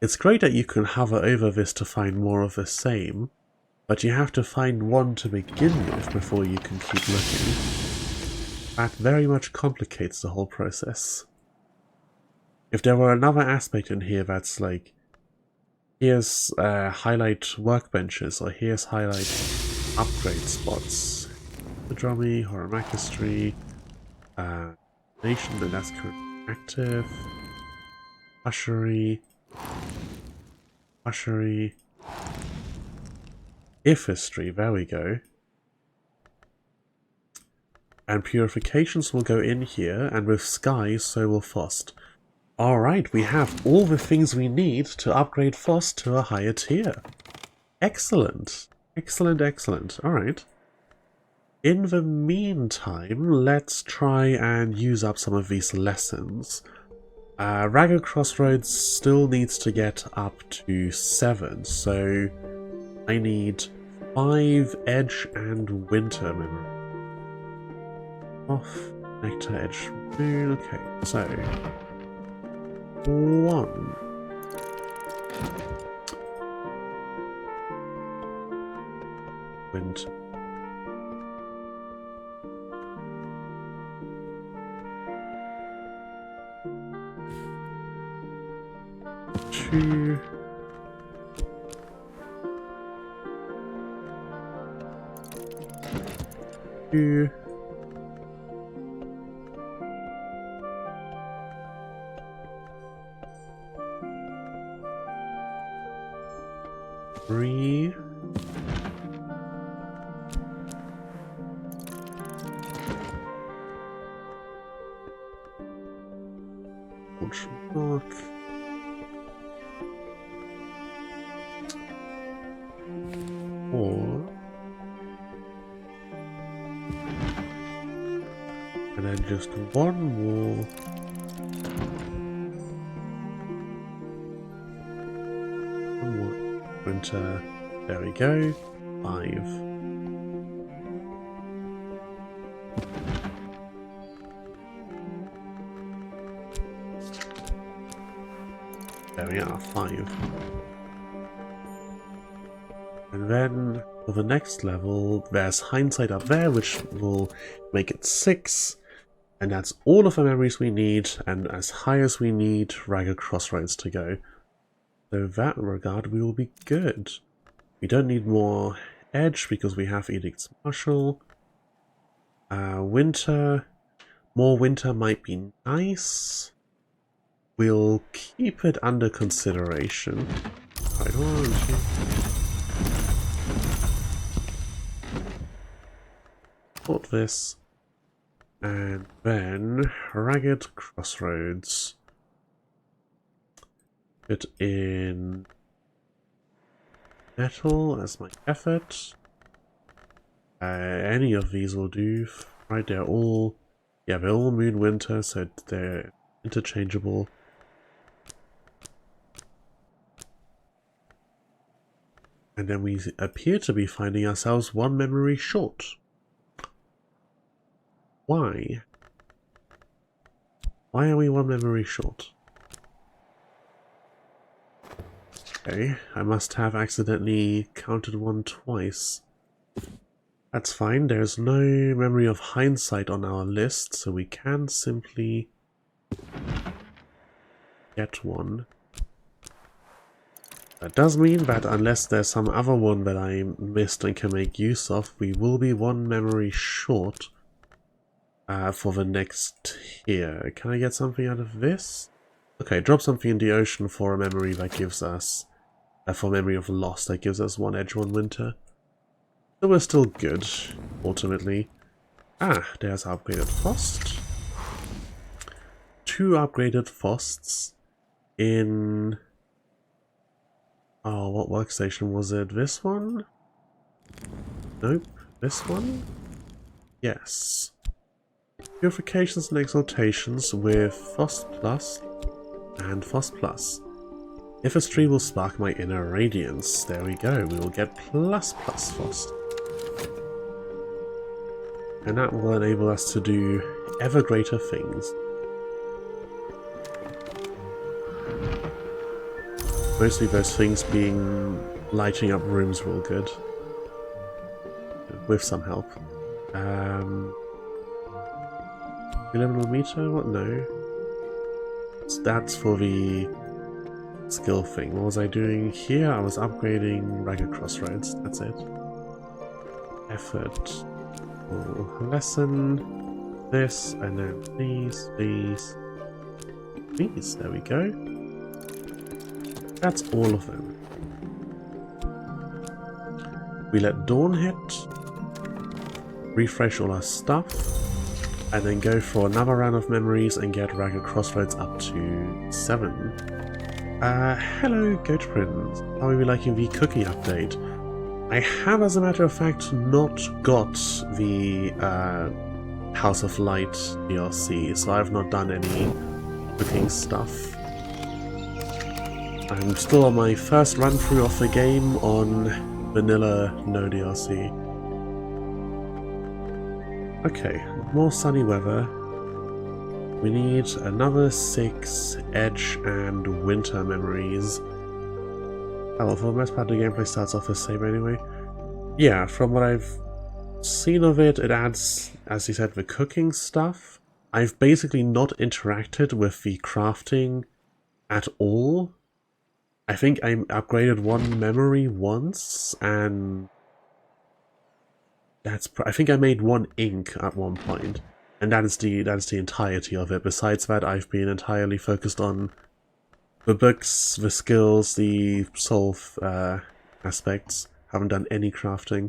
S1: It's great that you can hover over this to find more of the same, but you have to find one to begin with before you can keep looking. That very much complicates the whole process. If there were another aspect in here that's like, here's highlight workbenches, or here's highlight upgrade spots. Pedromy, Horamachistry, Nation, and that's currently active. Ushery. Ushery. Ifistry, there we go. And purifications will go in here, and with Sky, so will Fost. Alright, we have all the things we need to upgrade Fost to a higher tier. Excellent. Excellent, excellent. Alright. In the meantime, let's try and use up some of these lessons. Ragged Crossroads still needs to get up to 7, so I need 5 Edge and Winter memory. Off, Nectar, Edge, Moon, okay, so 1. Winter. 2. 2. 3. 4. And then just one more. One more winter. There we go. 5. There we are, 5. And then for the next level, there's Hindsight up there, which will make it 6. And that's all of the memories we need, and as high as we need Ragged Crossroads to go. So in that regard, we will be good. We don't need more Edge because we have Edict's Marshal. Winter. More Winter might be nice. We'll keep it under consideration. Right, 1, 2. Put this. And then Ragged Crossroads. Put in Metal as my effort. Any of these will do. Right, they're all Moon Winter, so they're interchangeable. And then we appear to be finding ourselves 1 memory short. Why? Why are we 1 memory short? Okay, I must have accidentally counted 1 twice. That's fine, there's no memory of Hindsight on our list, so we can simply get 1. That does mean that unless there's some other one that I missed and can make use of, we will be 1 memory short. For the next tier. Can I get something out of this? Okay, drop something in the ocean for a memory that gives us... for memory of loss, that gives us 1 Edge, 1 Winter. So we're still good, ultimately. Ah, there's upgraded Fost. 2 upgraded Fosts in... Oh, what workstation was it? This one? Nope. This one? Yes. Purifications and Exaltations with Fost Plus and Fost Plus. If a tree will spark my inner radiance, there we go, we will get plus Fost. And that will enable us to do ever greater things. Mostly those things being lighting up rooms real good. With some help. 11 meter? What? No. That's for the skill thing. What was I doing here? I was upgrading Ragged Crossroads. That's it. Effort. Lesson. this, and then these. There we go. That's all of them. We let dawn hit, refresh all our stuff, and then go for another round of memories and get Ragged Crossroads up to 7. Hello, Goat Prince. How are we liking the cookie update? I have, as a matter of fact, not got the House of Light DLC, so I've not done any cooking stuff. I'm still on my first run-through of the game on vanilla, no DLC. Okay, more sunny weather. We need another 6 edge and winter memories. Oh, well, for the most part the gameplay starts off the same anyway. Yeah, from what I've seen of it, it adds, as you said, the cooking stuff. I've basically not interacted with the crafting at all. I think I upgraded one memory once, and I think I made one ink at one point, and that is the entirety of it. Besides that, I've been entirely focused on the books, the skills, the solve aspects. Haven't done any crafting.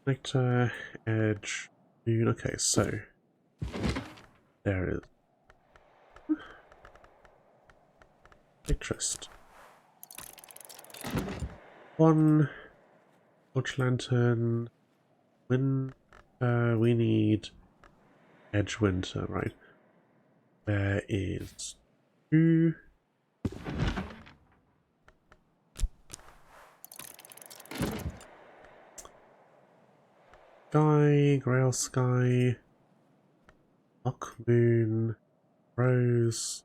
S1: Connector, edge, moon. Okay, so there it is. Interest. One torch lantern. We need edge winter, right? There is 2. Sky, Grail Sky, Rock Moon, Rose,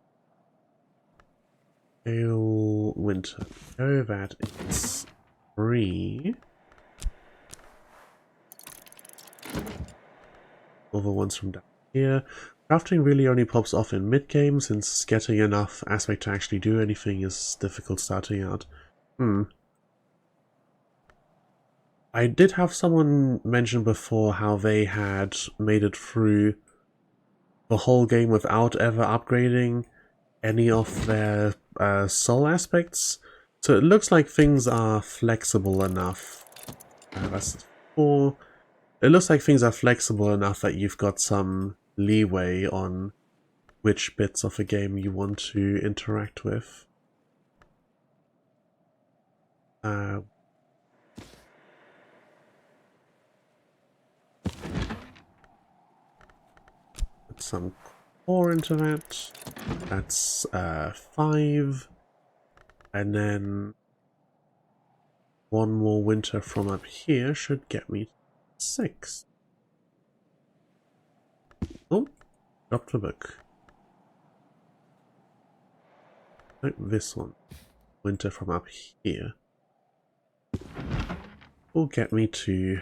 S1: Gale Winter. Go that it's 3. All the ones from down here. Crafting really only pops off in mid-game, since getting enough aspect to actually do anything is difficult starting out. I did have someone mention before how they had made it through the whole game without ever upgrading any of their soul aspects. So it looks like things are flexible enough. That's 4. It looks like things are flexible enough that you've got some leeway on which bits of the game you want to interact with. Put some core into that. That's 5. And then one more winter from up here should get me 6. Oh, dropped the book. No, this one. Winter from up here will get me to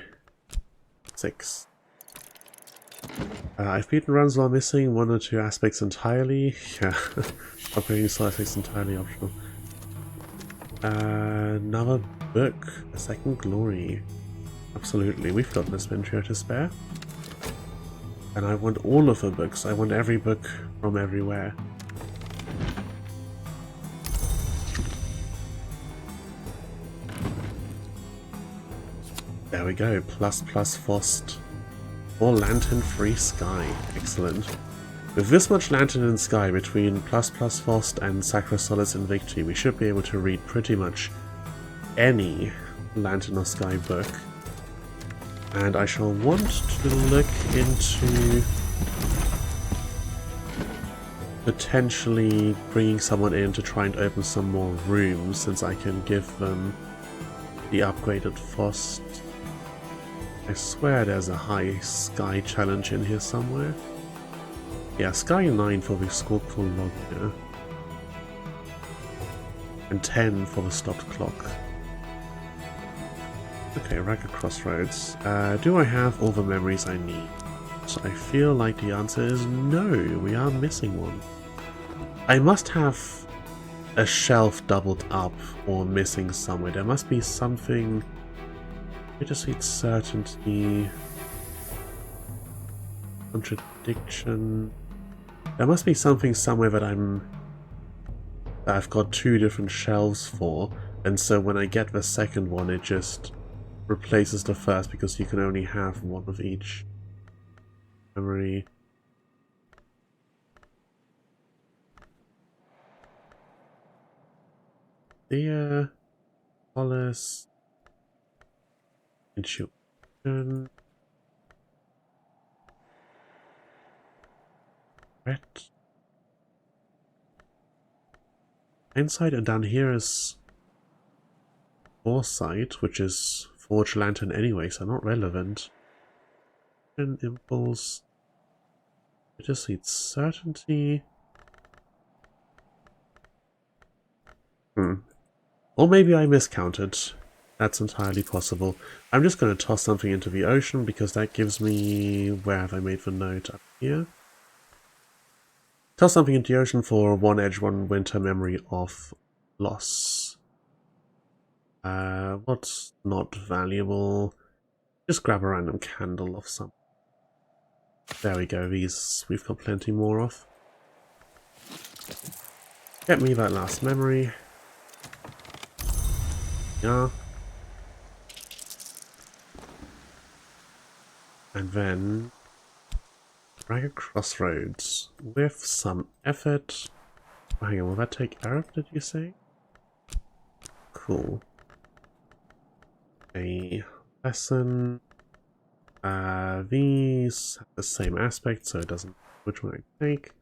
S1: 6. I've beaten runs while missing 1 or 2 aspects entirely. Yeah, upgrading soul aspects entirely optional. Another book, A Second Glory. Absolutely, we've got this Ventrio to spare. And I want all of the books. I want every book from everywhere. There we go, plus Fost. More lantern-free sky. Excellent. With this much lantern and sky between plus Fost and Sacra Solis Invicti, we should be able to read pretty much any lantern or sky book. And I shall want to look into potentially bringing someone in to try and open some more rooms, since I can give them the upgraded Fost. I swear there's a high sky challenge in here somewhere. Yeah, sky 9 for the sculptural log here. And 10 for the stopped clock. Okay, Ragged Crossroads. Do I have all the memories I need? So I feel like the answer is no, we are missing one. I must have a shelf doubled up or missing somewhere. There must be something. Bittersweet Certainty. Contradiction. There must be something somewhere that I've got two different shelves for, and so when I get the second one it just replaces the first because you can only have one of each memory. Fear, solace, intuition, threat. Inside and down here is foresight, which is Forge Lantern anyway, so not relevant. And impulse. I just need certainty. Or maybe I miscounted. That's entirely possible. I'm just going to toss something into the ocean because that gives me... Where have I made the note? Up here? Toss something into the ocean for 1 edge, 1 winter memory of loss. What's not valuable? Just grab a random candle of some. There we go, these we've got plenty more of. Get me that last memory. Yeah. And then drag a crossroads with some effort. Oh, hang on, will that take Arab, did you say? Cool. A lesson. These have the same aspect, so it doesn't matter which one I take.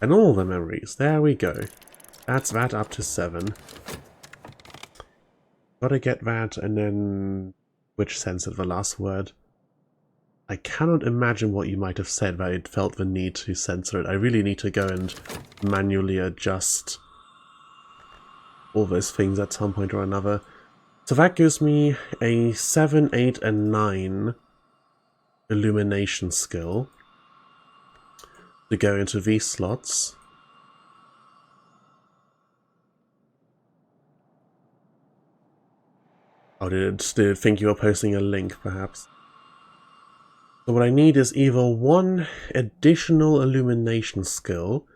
S1: And all the memories, there we go. That's that up to 7. Gotta get that, and then... Which censored the last word? I cannot imagine what you might have said that it felt the need to censor it. I really need to go and manually adjust all those things at some point or another. So that gives me a 7, 8, and 9 illumination skill to go into these slots. Oh, did it think you were posting a link, perhaps? So what I need is either 1 additional illumination skill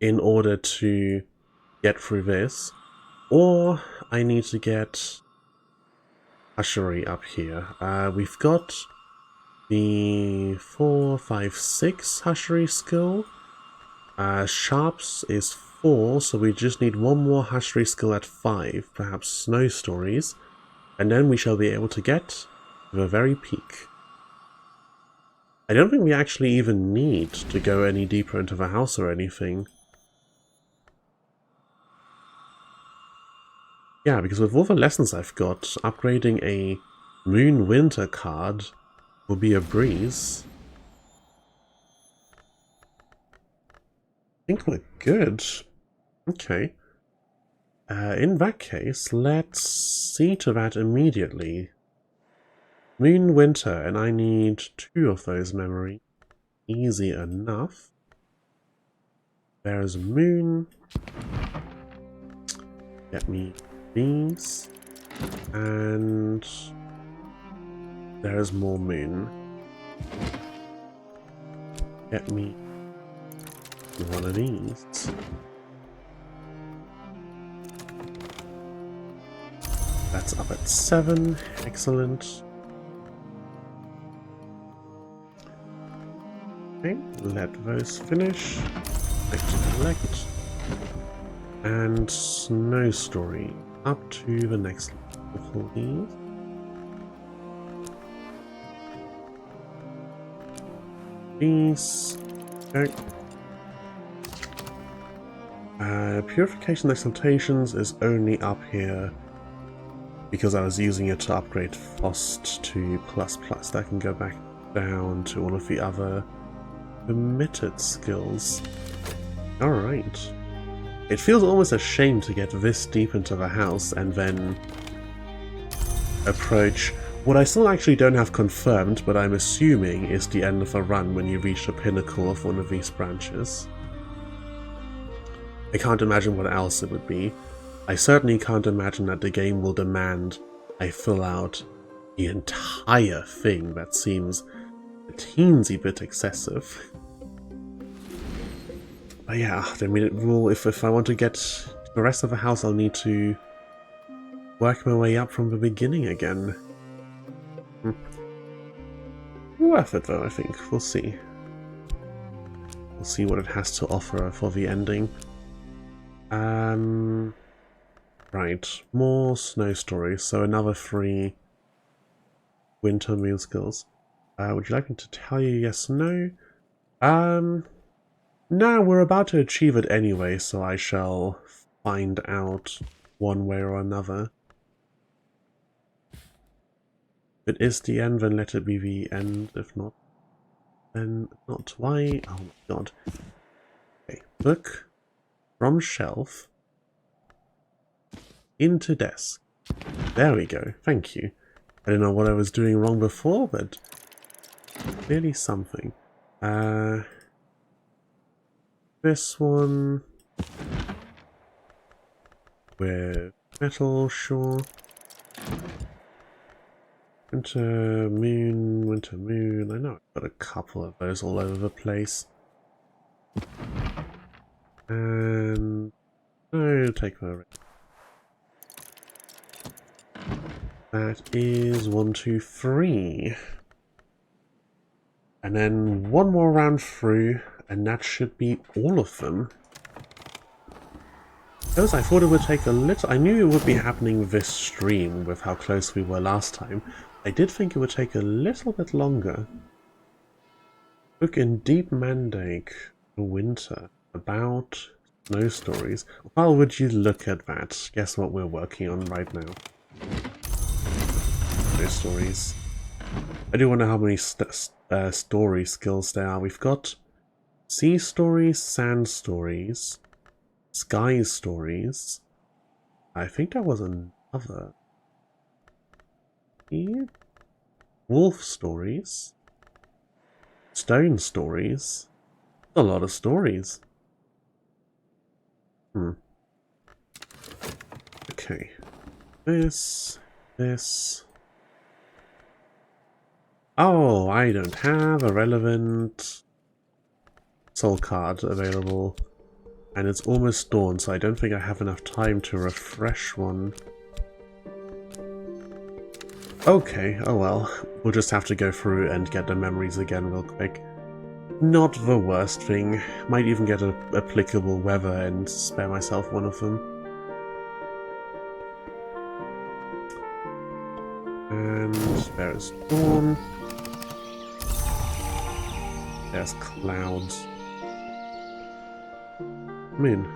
S1: in order to get through this, or I need to get Hushery up here. We've got the 4, 5, 6 Hushery skill. Sharps is 4, so we just need 1 more Hushery skill at 5, perhaps Snow Stories, and then we shall be able to get to the very peak. I don't think we actually even need to go any deeper into the house or anything. Yeah, because with all the lessons I've got, upgrading a Moon Winter card will be a breeze. I think we're good. Okay. In that case, let's see to that immediately. Moon Winter, and I need 2 of those memory. Easy enough. There's Moon. Get me these. And there's more Moon. Get me one of these. That's up at 7. Excellent. Okay, let those finish. Back to collect. And Snow Story. Up to the next level, please. These. Okay. Purification Exaltations is only up here because I was using it to upgrade Frost to ++. That can go back down to all of the other permitted skills. Alright. It feels almost a shame to get this deep into the house and then approach what I still actually don't have confirmed, but I'm assuming is the end of a run when you reach the pinnacle of one of these branches. I can't imagine what else it would be. I certainly can't imagine that the game will demand I fill out the entire thing. That seems a teensy bit excessive. But yeah, I mean, it will, if I want to get the rest of the house, I'll need to work my way up from the beginning again. Worth it though, I think. We'll see. We'll see what it has to offer for the ending. Right, more snow stories. So another 3 winter moon skills. Would you like me to tell you yes, no? No, we're about to achieve it anyway, so I shall find out one way or another. If it is the end, then let it be the end. If not, then not. Why? Oh my god. Okay, book from shelf into desk. There we go. Thank you. I don't know what I was doing wrong before, but clearly something. This one with metal, sure. Winter moon. I know I've got a couple of those all over the place. And no, take my. That is 1, 2, 3. And then one more round through, and that should be all of them. Because I thought it would take a little... I knew it would be happening this stream with how close we were last time. I did think it would take a little bit longer. Book in Deep Mandake for winter about snow stories. Well, would you look at that? Guess what we're working on right now. Snow stories. I do wonder how many story skills there are. We've got sea stories, sand stories, sky stories. I think there was another. Wolf stories. Stone stories. A lot of stories. Okay. This. Oh, I don't have a relevant soul card available. And it's almost dawn, so I don't think I have enough time to refresh one. Okay, oh well. We'll just have to go through and get the memories again real quick. Not the worst thing. Might even get an applicable weather and spare myself one of them. And there's dawn. There's clouds. Moon.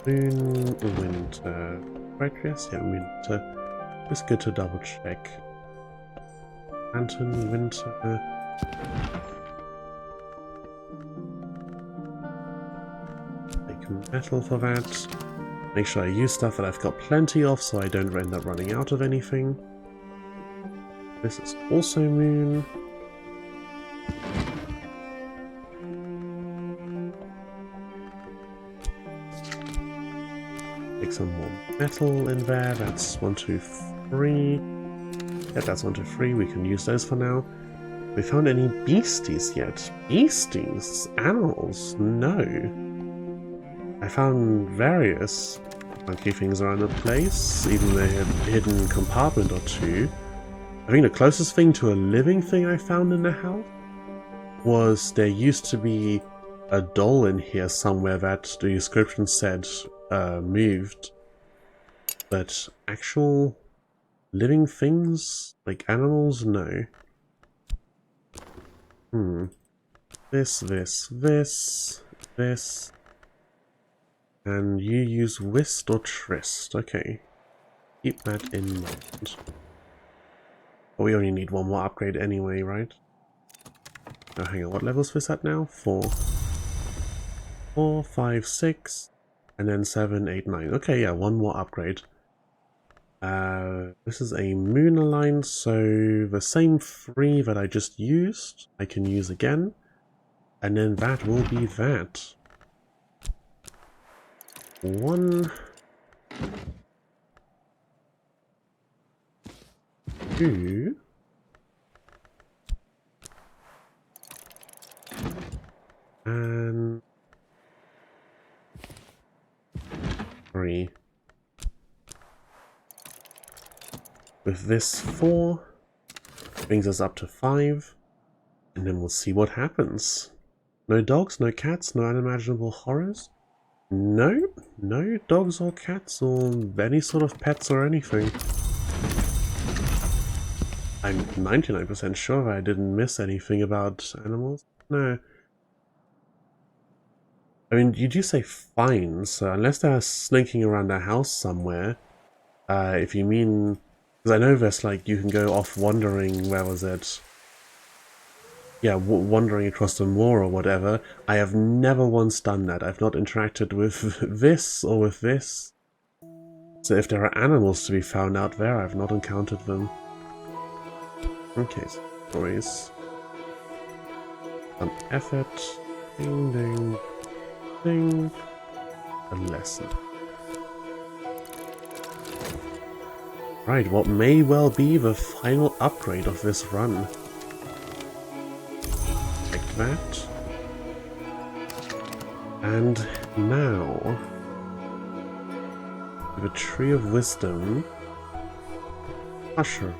S1: Moon, winter. Right, yes, yeah, winter. It's good to double check. Lantern, winter. Make metal for that. Make sure I use stuff that I've got plenty of so I don't end up running out of anything. This is also moon. Take some more metal in there. That's 1, 2, 3. Yeah, that's 1, 2, 3. We can use those for now. We found any beasties yet? Beasties? Animals? No. I found various funky things around the place, even a hidden compartment or 2. I think the closest thing to a living thing I found in the house was there used to be a doll in here somewhere that the description said moved. But actual living things, like animals, no. This. And you use whist or tryst. Okay. Keep that in mind. But we only need one more upgrade anyway, right? Oh, hang on, what level is this at now? 4. 4, 5, 6, and then 7, 8, 9. Okay, yeah, one more upgrade. This is a moon align, so the same 3 that I just used, I can use again. And then that will be that. 1, 2, and 3. With this 4, brings us up to 5, and then we'll see what happens. No dogs, no cats, no unimaginable horrors? No, no dogs or cats or any sort of pets or anything. I'm 99% sure I didn't miss anything about animals. No. I mean, you do say fine, so unless they're slinking around the house somewhere, if you mean... Because I know there's like, you can go off wandering, where was it? Yeah, wandering across the moor or whatever. I have never once done that. I've not interacted with this or with this. So if there are animals to be found out there, I've not encountered them. Okay, so stories. Some effort. Ding, ding, ding. A lesson. Right, what may well be the final upgrade of this run. Like that. And now, the Tree of Wisdom. Usher.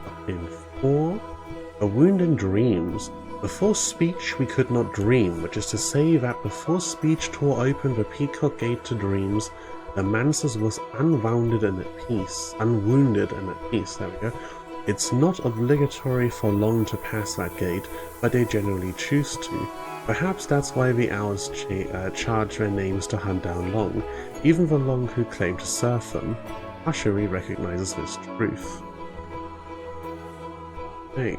S1: Up in 4. A wound in dreams. Before speech we could not dream, which is to say that before speech tore open the Peacock Gate to dreams, the Mansus was unwounded and at peace. Unwounded and at peace, there we go. It's not obligatory for Long to pass that gate, but they generally choose to. Perhaps that's why the Owls charge their names to hunt down Long, even the Long who claim to serve them. Ushery recognizes this truth. Hey.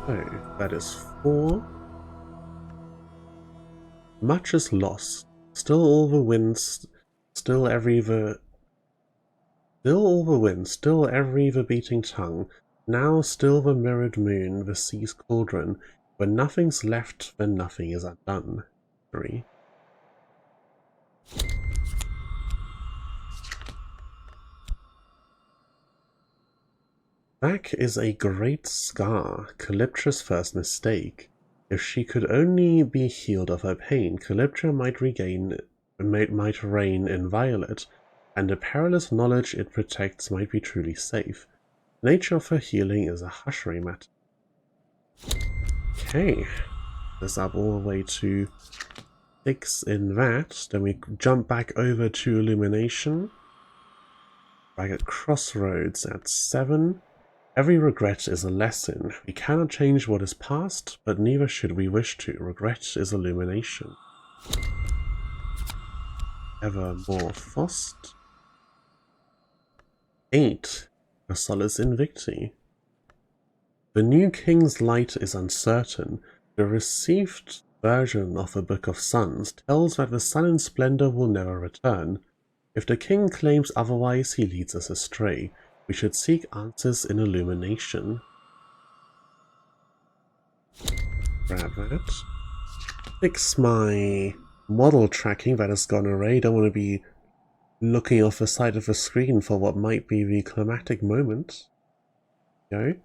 S1: So, that is 4. Much is lost. Still all the winds, still every the beating tongue. Now still the mirrored moon, the sea's cauldron. When nothing's left, then nothing is undone. 3. Back is a great scar, Calyptra's first mistake. If she could only be healed of her pain, Calyptra might reign inviolate, and the perilous knowledge it protects might be truly safe. The nature of her healing is a hushery matter. Okay, this up all the way to 6 in that. Then we jump back over to Illumination. Back at Crossroads at 7. Every regret is a lesson. We cannot change what is past, but neither should we wish to. Regret is illumination. Ever more Fost. 8. A Solace Invicti. The new king's light is uncertain. The received version of the Book of Suns tells that the sun in splendor will never return. If the king claims otherwise, he leads us astray. We should seek answers in illumination. Grab that. Fix my model tracking that has gone array. Don't want to be looking off the side of the screen for what might be the climatic moment. Go.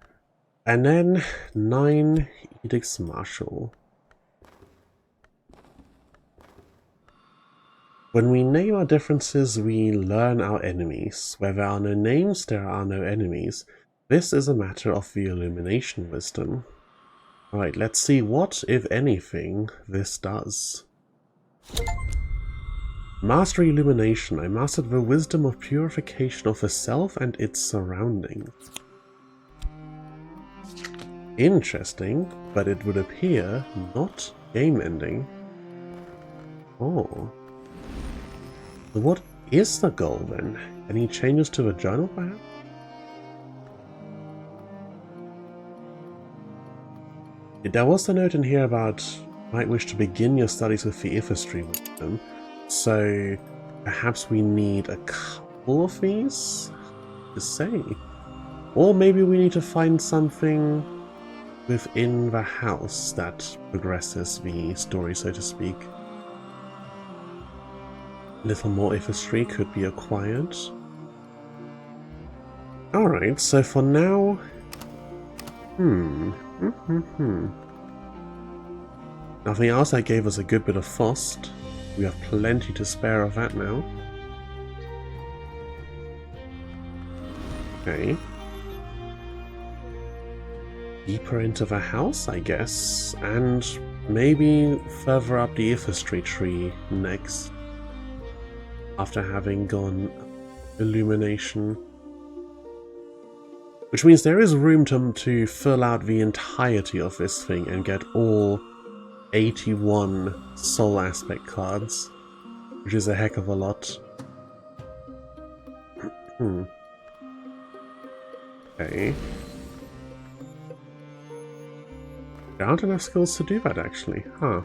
S1: And then 9 Edicts Martial. When we name our differences, we learn our enemies. Where there are no names, there are no enemies. This is a matter of the illumination wisdom. Alright, let's see what, if anything, this does. Mastery illumination. I mastered the wisdom of purification of the self and its surroundings. Interesting, but it would appear not game-ending. Oh. So what is the goal then? Any changes to the journal perhaps? There was a note in here about might wish to begin your studies with the Ithistry wisdom, so perhaps we need a couple of these to say. Or maybe we need to find something within the house that progresses the story, so to speak. A little more Ifistry could be acquired. Alright, so for now... Nothing else that gave us a good bit of Fost. We have plenty to spare of that now. Okay. Deeper into the house, I guess, and maybe further up the Ifistry tree next, after having gone Illumination. Which means there is room to fill out the entirety of this thing and get all 81 Soul Aspect cards, which is a heck of a lot. Okay. There aren't enough skills to do that, actually. Huh.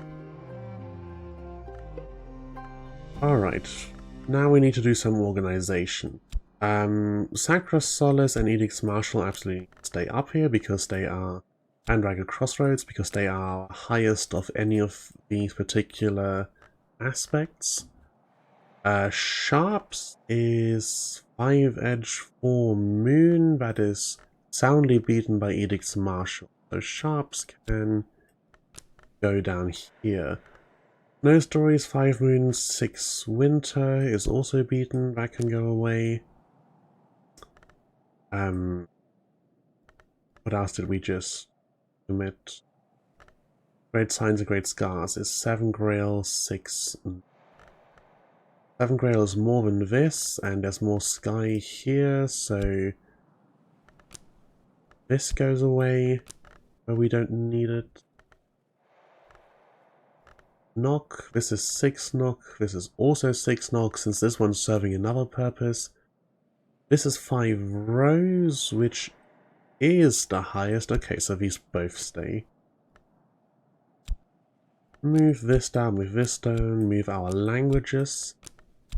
S1: Alright. Now we need to do some organization. Sacra Solace and Edicts Martial absolutely stay up here because they are... and Ragged Crossroads because they are highest of any of these particular aspects. Sharps is 5 Edge 4 Moon, that is soundly beaten by Edicts Martial. So Sharps can go down here. No Stories 5 Moon, 6 Winter is also beaten, that can go away. What else did we just commit? Great Signs and Great Scars is 7 Grail, 6... 7 Grail is more than this, and there's more sky here, so... this goes away, but we don't need it. Knock, this is 6 knock, this is also 6 knock, since this one's serving another purpose. This is 5 rows, which is the highest. Okay, so these both stay. Move this down, move this down, move our languages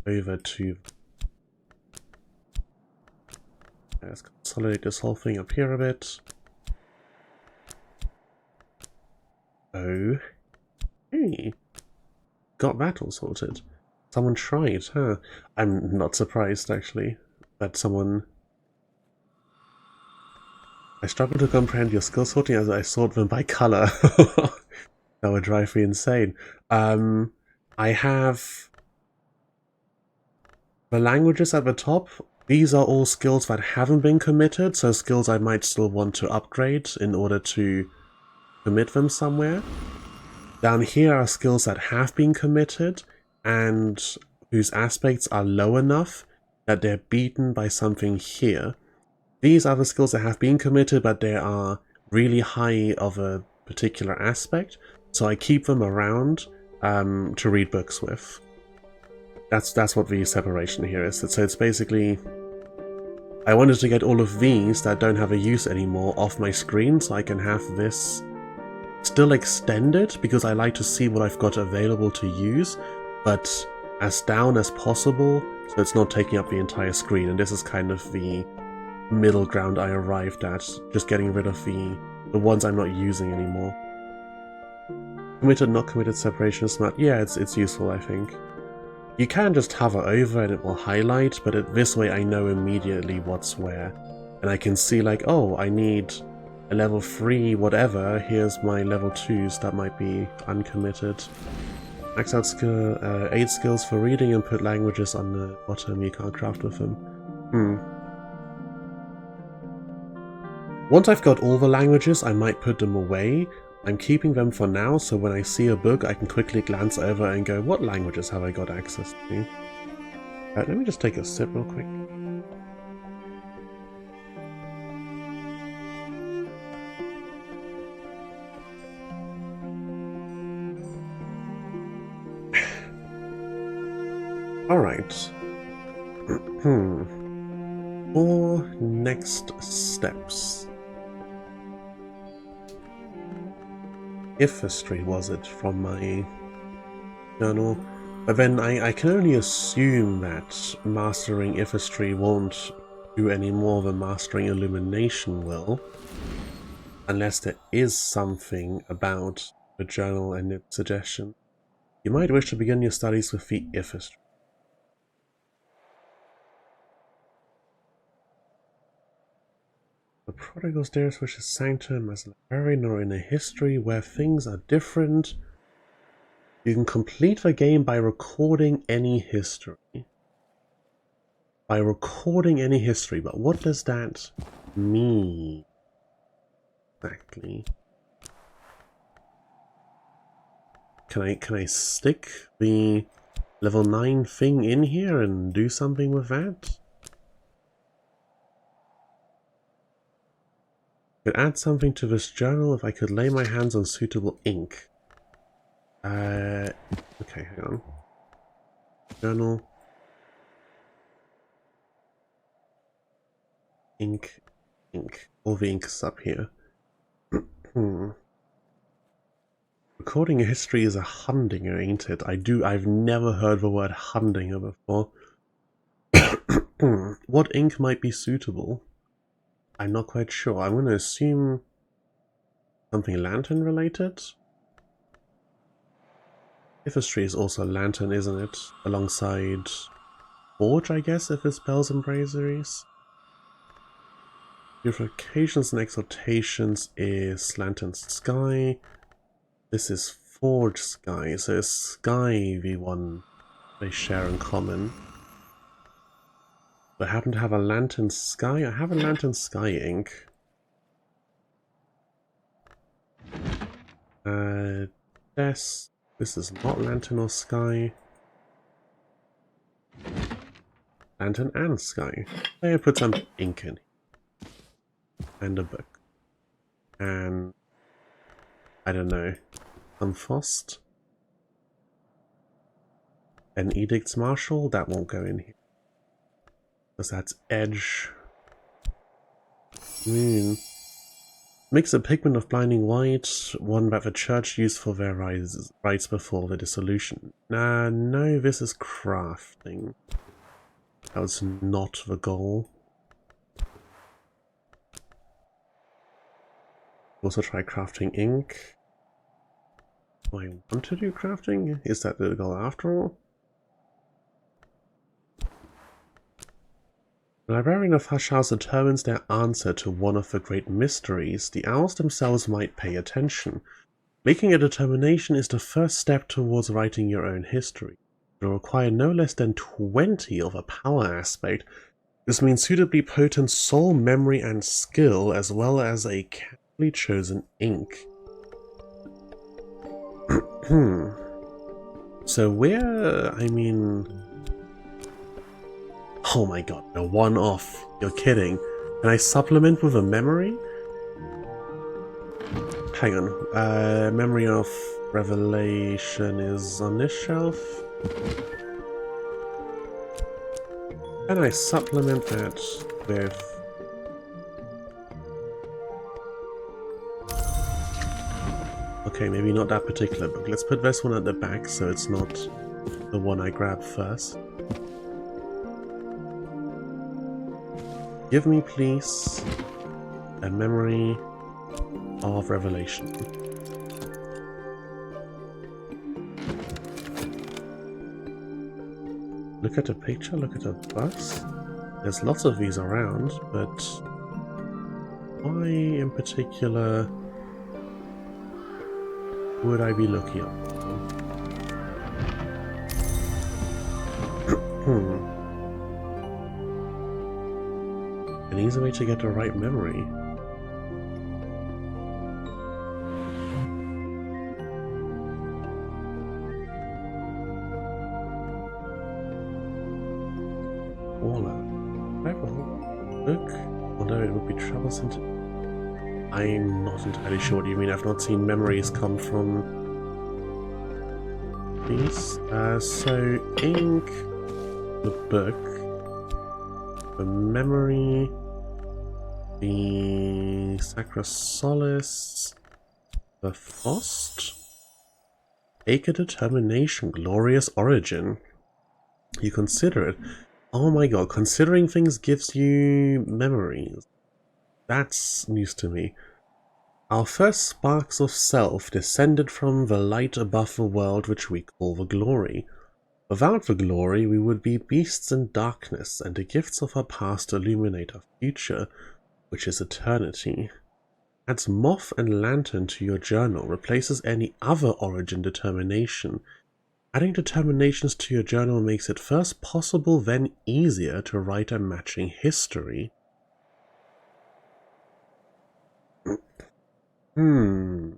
S1: over to... let's consolidate this whole thing up here a bit. Oh. Hey. Got that all sorted. Someone tried, huh? I'm not surprised, actually, that someone... I struggle to comprehend your skill sorting as I sort them by color. That would drive me insane. I have the languages at the top. These are all skills that haven't been committed, so skills I might still want to upgrade in order to commit them somewhere. Down here are skills that have been committed and whose aspects are low enough that they're beaten by something here. These are the skills that have been committed, but they are really high of a particular aspect, so I keep them around to read books with. That's what the separation here is. So it's basically... I wanted to get all of these that don't have a use anymore off my screen, so I can have this still extended, because I like to see what I've got available to use, but as down as possible, so it's not taking up the entire screen, and this is kind of the middle ground I arrived at, just getting rid of the ones I'm not using anymore. Committed, not committed separation is smart. Yeah, it's useful, I think. You can just hover over and it will highlight, but this way I know immediately what's where. And I can see like, oh, I need a level 3 whatever, here's my level 2s that might be uncommitted. Max out skill, 8 skills for reading and put languages on the bottom, you can't craft with them. Once I've got all the languages, I might put them away. I'm keeping them for now, so when I see a book, I can quickly glance over and go, what languages have I got access to? Alright, let me just take a sip real quick. Alright. For next steps. Ifistry was it from my journal? But then I can only assume that mastering Ifistry won't do any more of a Mastering Illumination will, unless there is something about the journal and its suggestion. You might wish to begin your studies with the if history. The prodigal's dearest wish is sanctum as a librarian or in a history where things are different. You can complete the game by recording any history. By recording any history, but what does that mean exactly? Can I stick the level 9 thing in here and do something with that? Could add something to this journal if I could lay my hands on suitable ink. Okay, hang on. Journal. Ink. All the ink is up here. Recording a history is a humdinger, ain't it? I've never heard the word humdinger before. What ink might be suitable? I'm not quite sure. I'm going to assume something lantern related. History is also lantern, isn't it? Alongside forge, I guess, if it's spells and braziers. Purifications and exhortations is lantern sky. This is forge sky, so is sky the one they share in common. I happen to have a lantern sky. I have a lantern sky ink. This is not lantern or sky. Lantern and sky. I put some ink in. And a book. And I don't know. Some Fost. An Edict's Marshal. That won't go in here. Because that's edge. Moon. Mix a pigment of blinding white, one that the church used for their rites before the dissolution. No, this is crafting. That was not the goal. Also try crafting ink. Do I want to do crafting? Is that the goal after all? The librarian of Hush House determines their answer to one of the great mysteries. The owls themselves might pay attention. Making a determination is the first step towards writing your own history. It will require no less than 20 of a power aspect. This means suitably potent soul, memory, and skill, as well as a carefully chosen ink. So oh my god, no, one off. You're kidding. Can I supplement with a memory? Hang on. Memory of Revelation is on this shelf. Can I supplement that with... Okay, maybe not that particular book. Let's put this one at the back so it's not the one I grabbed first. Give me, please, a memory of Revelation. Look at a picture, look at a bus. There's lots of these around, but why in particular would I be looking up? An easy way to get the right memory. Book, although it would be troublesome to... I'm not entirely sure what you mean. I've not seen memories come from these. So ink, the book, the memory, the Sacra Solace, the Fost, Acre Determination, Glorious Origin. You consider it. Oh my god, considering things gives you memories. That's news to me. Our first sparks of self descended from the light above the world which we call the glory. Without the glory, we would be beasts in darkness, and the gifts of our past illuminate our future, which is eternity. Adds moth and lantern to your journal, replaces any other origin determination. Adding determinations to your journal makes it first possible, then easier to write a matching history. Hmm.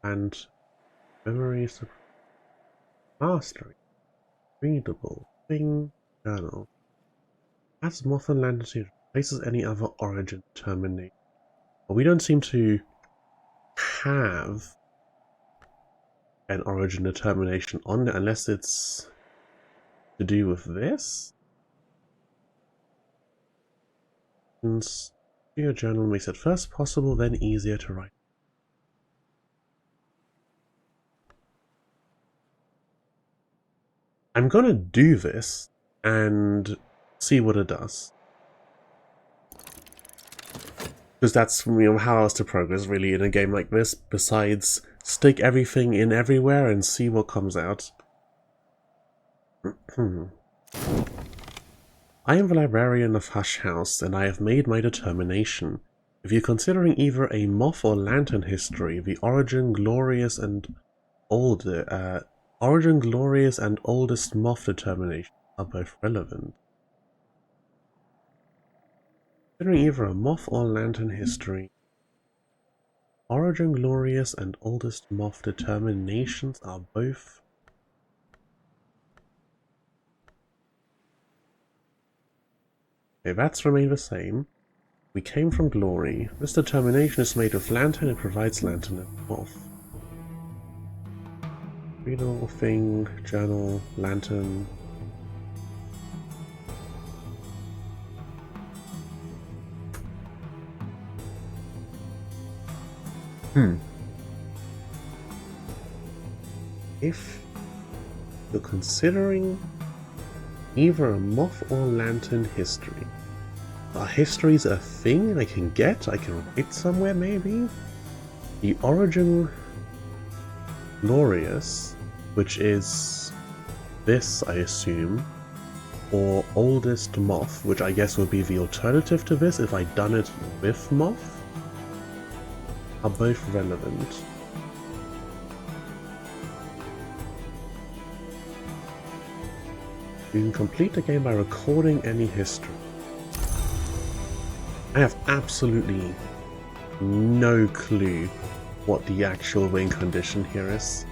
S1: And memories of mastery. Readable. Thing. Journal. Adds moth and lantern to replaces any other origin determination. But we don't seem to have an origin determination on it unless it's to do with this. And your journal makes it first possible, then easier to write. I'm gonna do this and see what it does. Because that's how else to progress really in a game like this, besides stick everything in everywhere and see what comes out. I am the librarian of Hush House, and I have made my determination. If you're considering either a moth or lantern history, the origin glorious and oldest moth determination are both relevant. Considering either a moth or lantern history, origin glorious and oldest moth determinations are both. Okay, that's remained the same. We came from glory. This determination is made with lantern, it provides lantern and moth. Readable thing, journal, lantern. If you're considering either a moth or lantern history, are histories a thing I can get? I can write somewhere maybe? The origin glorious, which is this I assume, or oldest moth, which I guess would be the alternative to this if I'd done it with moth, are both relevant. You can complete the game by recording any history. I have absolutely no clue what the actual win condition here is.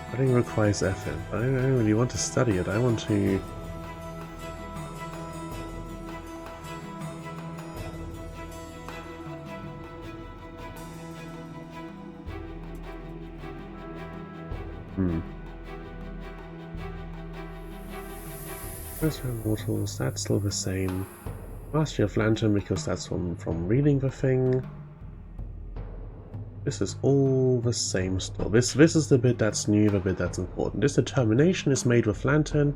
S1: Studying requires effort. I don't really want to study it, I want to... First round mortals, that's still the same. Mastery of Lantern, because that's from reading the thing. This is all the same still. This is the bit that's new, the bit that's important. This determination is made with Lantern.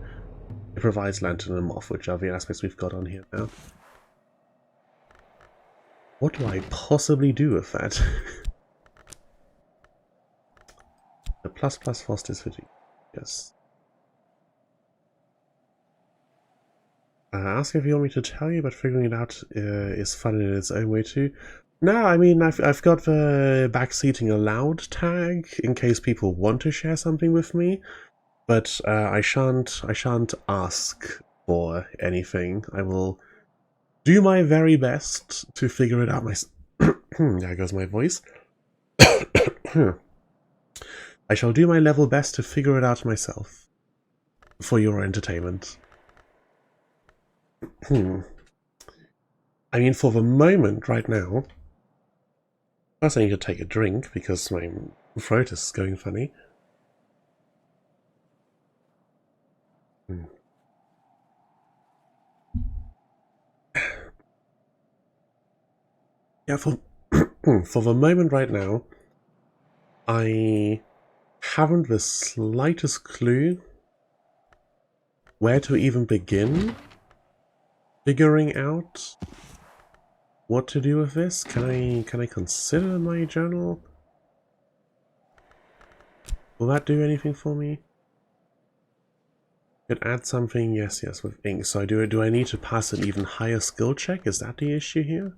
S1: It provides Lantern and Moth, which are the aspects we've got on here now. What do I possibly do with that? The plus Foster's fatigue. Yes. Ask if you want me to tell you, but figuring it out is fun in its own way too. No, I mean, I've got the backseating allowed tag in case people want to share something with me, but I shan't ask for anything. I will do my very best to figure it out myself. There goes my voice. I shall do my level best to figure it out myself for your entertainment. I mean, for the moment, right now, first I need to take a drink because my throat is going funny. Yeah, for the moment right now, I haven't the slightest clue where to even begin figuring out what to do with this. Can I consider my journal? Will that do anything for me? Could add something, yes, with ink. So do I need to pass an even higher skill check? Is that the issue here?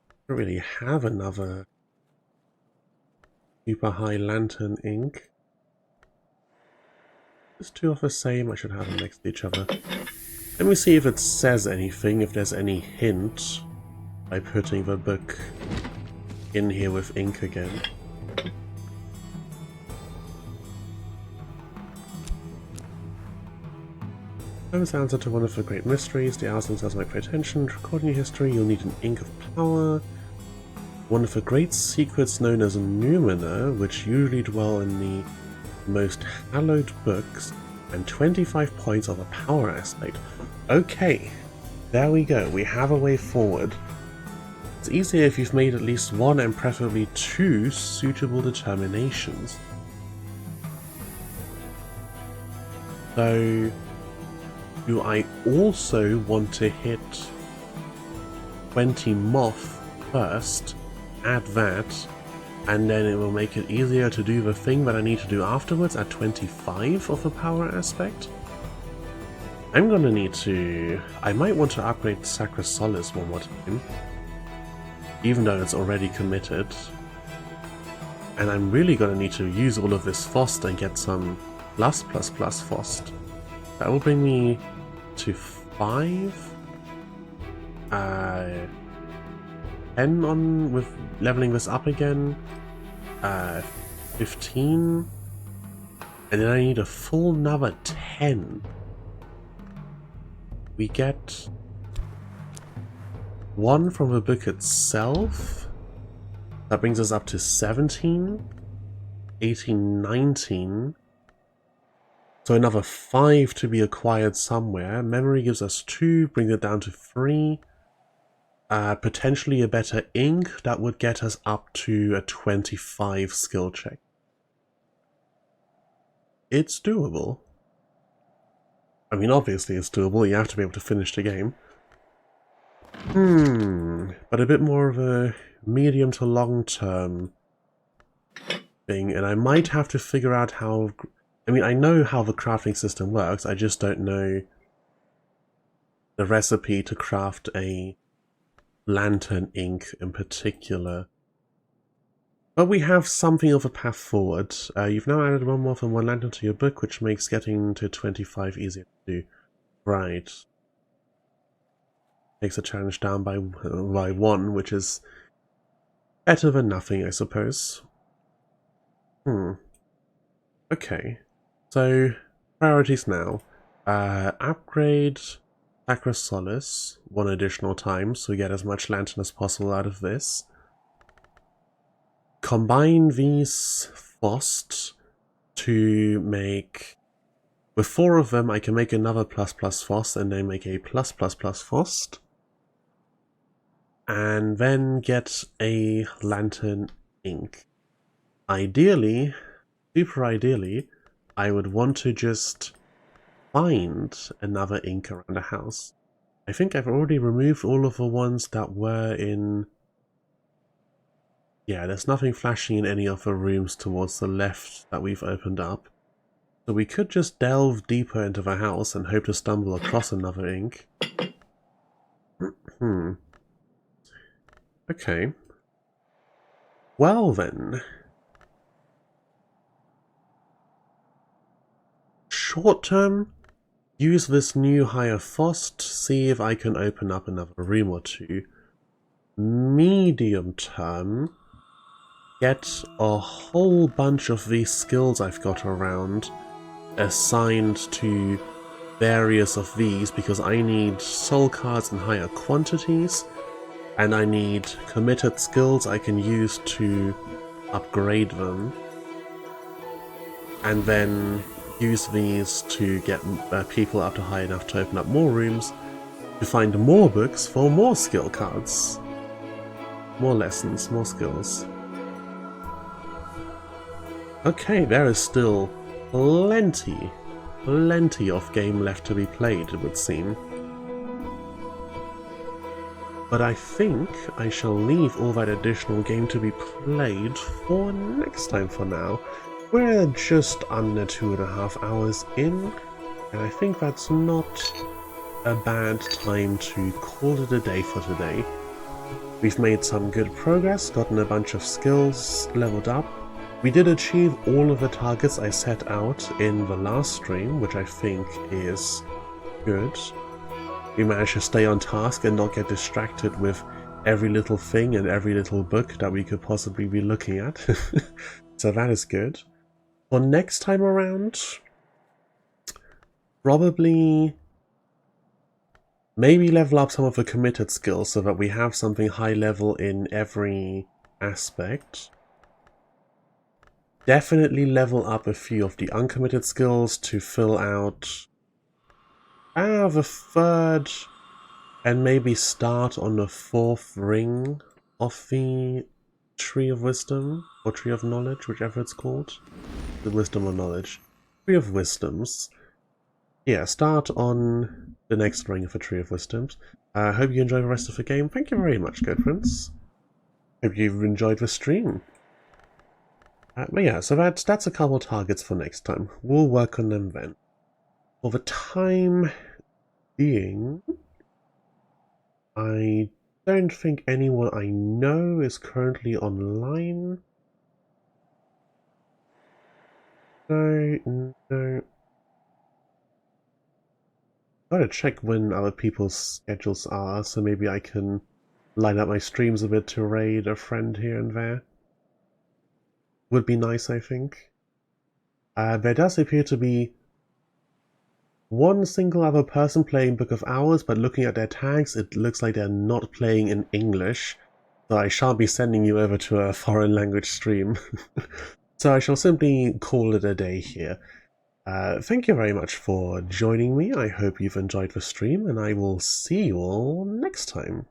S1: I don't really have another super high lantern ink. There's two of the same, I should have them next to each other. Let me see if it says anything, if there's any hint by putting the book in here with ink again. Time's answer to one of the great mysteries. The hours themselves might pay attention. Recording your history, you'll need an ink of power. One of the great secrets known as Numina, which usually dwell in the most hallowed books, and 25 points of a power aspect. Okay, there we go. We have a way forward. It's easier if you've made at least one and preferably two suitable determinations. So, do I also want to hit 20 moth first, add that, and then it will make it easier to do the thing that I need to do afterwards at 25 of a power aspect? I'm gonna need to... I might want to upgrade Sacra Solis one more time, even though it's already committed. And I'm really gonna need to use all of this Fost and get some plus Fost. That will bring me to 5. 10 on with leveling this up again. 15. And then I need a full another 10. We get 1 from the book itself. That brings us up to 17. 18, 19. So another 5 to be acquired somewhere. Memory gives us 2, brings it down to 3. Potentially a better ink, that would get us up to a 25 skill check. It's doable. I mean, obviously it's doable, you have to be able to finish the game. But a bit more of a medium to long term thing, and I might have to figure out how... I mean, I know how the crafting system works, I just don't know the recipe to craft a lantern ink in particular. But we have something of a path forward. You've now added one more than one lantern to your book, which makes getting to 25 easier to do. Right. Takes the challenge down by 1, which is better than nothing, I suppose. Okay. So, priorities now. Upgrade Sacra Solis 1 additional time, so we get as much lantern as possible out of this. Combine these Fost to make... With 4 of them, I can make another plus Fost, and then make a plus Fost. And then get a lantern ink. Ideally, super ideally, I would want to just find another ink around the house. I think I've already removed all of the ones that were in... Yeah, there's nothing flashing in any of the rooms towards the left that we've opened up. So we could just delve deeper into the house and hope to stumble across another ink. Okay. Well then. Short term, use this new higher Fost, see if I can open up another room or 2. Medium term, get a whole bunch of these skills I've got around assigned to various of these, because I need soul cards in higher quantities, and I need committed skills I can use to upgrade them, and then use these to get people up to high enough to open up more rooms, to find more books for more skill cards. More lessons, more skills. Okay, there is still plenty of game left to be played, it would seem. But I think I shall leave all that additional game to be played for next time for now. We're just under 2.5 hours in, and I think that's not a bad time to call it a day for today. We've made some good progress, gotten a bunch of skills leveled up. We did achieve all of the targets I set out in the last stream, which I think is good. We managed to stay on task and not get distracted with every little thing and every little book that we could possibly be looking at. So that is good. For next time around, probably maybe level up some of the committed skills so that we have something high level in every aspect. Definitely level up a few of the uncommitted skills to fill out the third and maybe start on the fourth ring of the Tree of Wisdom or Tree of Knowledge, whichever it's called. The Wisdom or Knowledge. Tree of Wisdoms. Yeah, start on the next ring of the Tree of Wisdoms. I hope you enjoy the rest of the game. Thank you very much, good friends. Hope you've enjoyed the stream. But yeah, so that's a couple targets for next time. We'll work on them then. For the time being, I don't think anyone I know is currently online. No. Gotta check when other people's schedules are, so maybe I can line up my streams a bit to raid a friend here and there. Would be nice, I think. There does appear to be one single other person playing Book of Hours, but looking at their tags, it looks like they're not playing in English, so I shan't be sending you over to a foreign language stream. So I shall simply call it a day here. Thank you very much for joining me. I hope you've enjoyed the stream, and I will see you all next time.